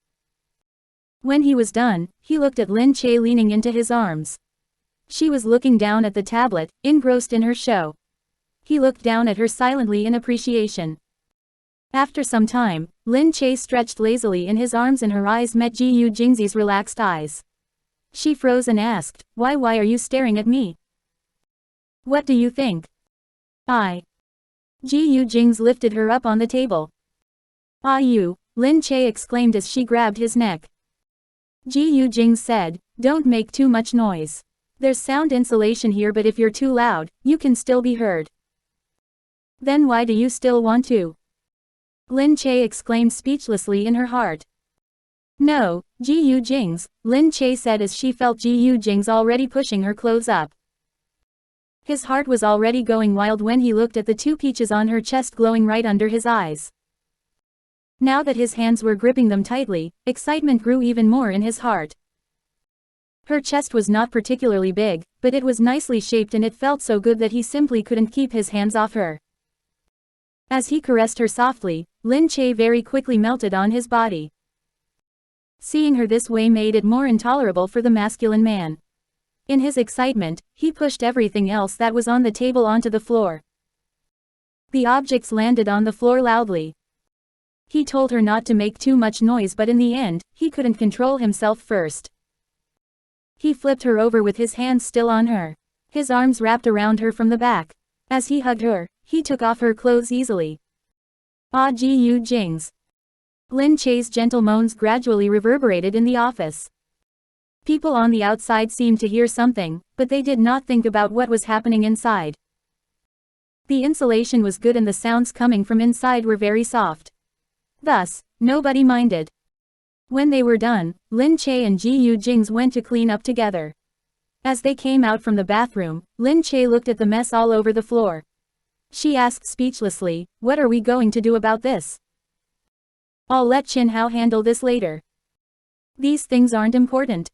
When he was done, he looked at Lin Che leaning into his arms. She was looking down at the tablet, engrossed in her show. He looked down at her silently in appreciation. After some time, Lin Che stretched lazily in his arms and her eyes met Gu Jingze's relaxed eyes. She froze and asked, why are you staring at me? What do you think? Gu Jingze lifted her up on the table. Ah you, Lin Che exclaimed as she grabbed his neck. Gu Jingze said, don't make too much noise. There's sound insulation here but if you're too loud, you can still be heard. Then why do you still want to? Lin Che exclaimed speechlessly in her heart. No, Gu Jingze, Lin Che said as she felt Gu Jingze already pushing her clothes up. His heart was already going wild when he looked at the two peaches on her chest glowing right under his eyes. Now that his hands were gripping them tightly, excitement grew even more in his heart. Her chest was not particularly big, but it was nicely shaped and it felt so good that he simply couldn't keep his hands off her. As he caressed her softly, Lin Che very quickly melted on his body. Seeing her this way made it more intolerable for the masculine man. In his excitement, he pushed everything else that was on the table onto the floor. The objects landed on the floor loudly. He told her not to make too much noise but in the end, he couldn't control himself first. He flipped her over with his hands still on her. His arms wrapped around her from the back. As he hugged her, he took off her clothes easily. Ah Gu Jingze. Lin Che's gentle moans gradually reverberated in the office. People on the outside seemed to hear something, but they did not think about what was happening inside. The insulation was good and the sounds coming from inside were very soft. Thus, nobody minded. When they were done, Lin Che and Gu Jingze went to clean up together. As they came out from the bathroom, Lin Che looked at the mess all over the floor. She asked speechlessly, what are we going to do about this? I'll let Qin Hao handle this later. These things aren't important.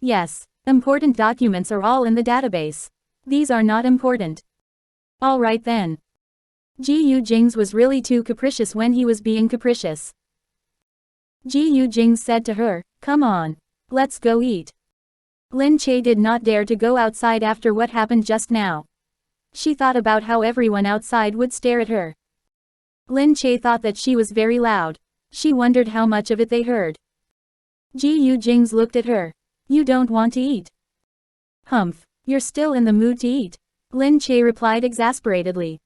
Yes, important documents are all in the database. These are not important. Alright then. Gu Jingze was really too capricious when he was being capricious. Gu Jingze said to her, come on. Let's go eat. Lin Che did not dare to go outside after what happened just now. She thought about how everyone outside would stare at her. Lin Che thought that she was very loud. She wondered how much of it they heard. Gu Jingze looked at her. You don't want to eat. Humph, you're still in the mood to eat. Lin Che replied exasperatedly.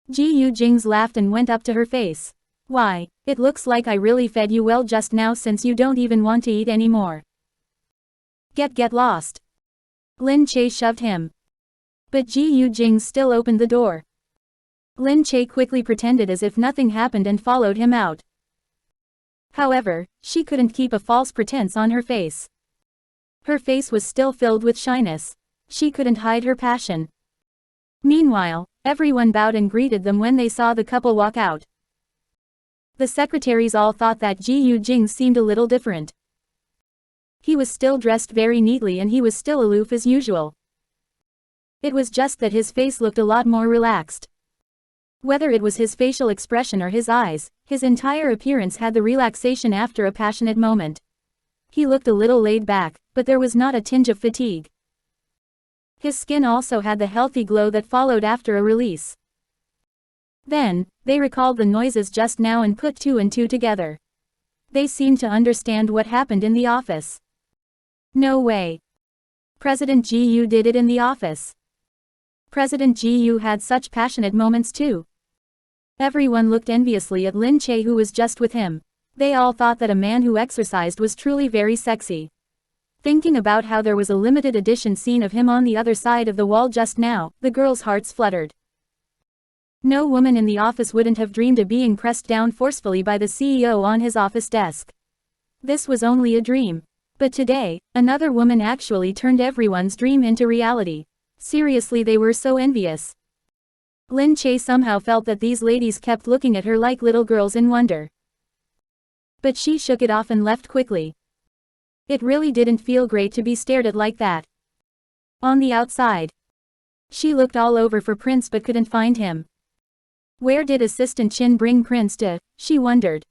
Gu Jingze laughed and went up to her face. Why, it looks like I really fed you well just now since you don't even want to eat anymore. Get lost. Lin Che shoved him. But Gu Jingze still opened the door. Lin Che quickly pretended as if nothing happened and followed him out. However, she couldn't keep a false pretense on her face. Her face was still filled with shyness. She couldn't hide her passion. Meanwhile, everyone bowed and greeted them when they saw the couple walk out. The secretaries all thought that Gu Jingze seemed a little different. He was still dressed very neatly and he was still aloof as usual. It was just that his face looked a lot more relaxed. Whether it was his facial expression or his eyes, his entire appearance had the relaxation after a passionate moment. He looked a little laid back, but there was not a tinge of fatigue. His skin also had the healthy glow that followed after a release. Then, they recalled the noises just now and put two and two together. They seemed to understand what happened in the office. No way. President Gu did it in the office. President Gu had such passionate moments too. Everyone looked enviously at Lin Che who was just with him. They all thought that a man who exercised was truly very sexy. Thinking about how there was a limited edition scene of him on the other side of the wall just now, the girls' hearts fluttered. No woman in the office wouldn't have dreamed of being pressed down forcefully by the CEO on his office desk. This was only a dream. But today, another woman actually turned everyone's dream into reality. Seriously, they were so envious. Lin Che somehow felt that these ladies kept looking at her like little girls in wonder. But she shook it off and left quickly. It really didn't feel great to be stared at like that. On the outside, she looked all over for Prince but couldn't find him. Where did Assistant Chin bring Prince to, she wondered.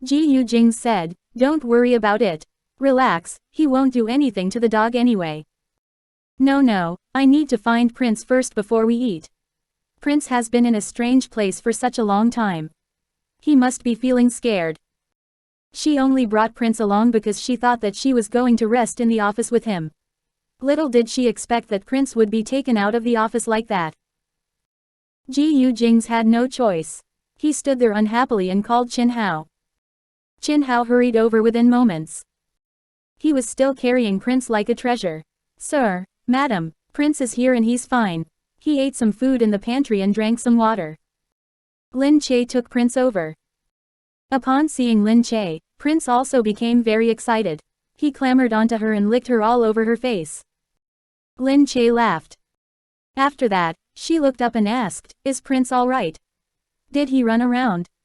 Gu Jingze said, "Don't worry about it. Relax, he won't do anything to the dog anyway." No, I need to find Prince first before we eat. Prince has been in a strange place for such a long time. He must be feeling scared. She only brought Prince along because she thought that she was going to rest in the office with him. Little did she expect that Prince would be taken out of the office like that. Gu Jingze had no choice. He stood there unhappily and called Qin Hao. Qin Hao hurried over within moments. He was still carrying Prince like a treasure. "Sir, madam, Prince is here and he's fine. He ate some food in the pantry and drank some water." Lin Che took Prince over. Upon seeing Lin Che, Prince also became very excited. He clambered onto her and licked her all over her face. Lin Che laughed. After that, she looked up and asked, "Is Prince all right? Did he run around?"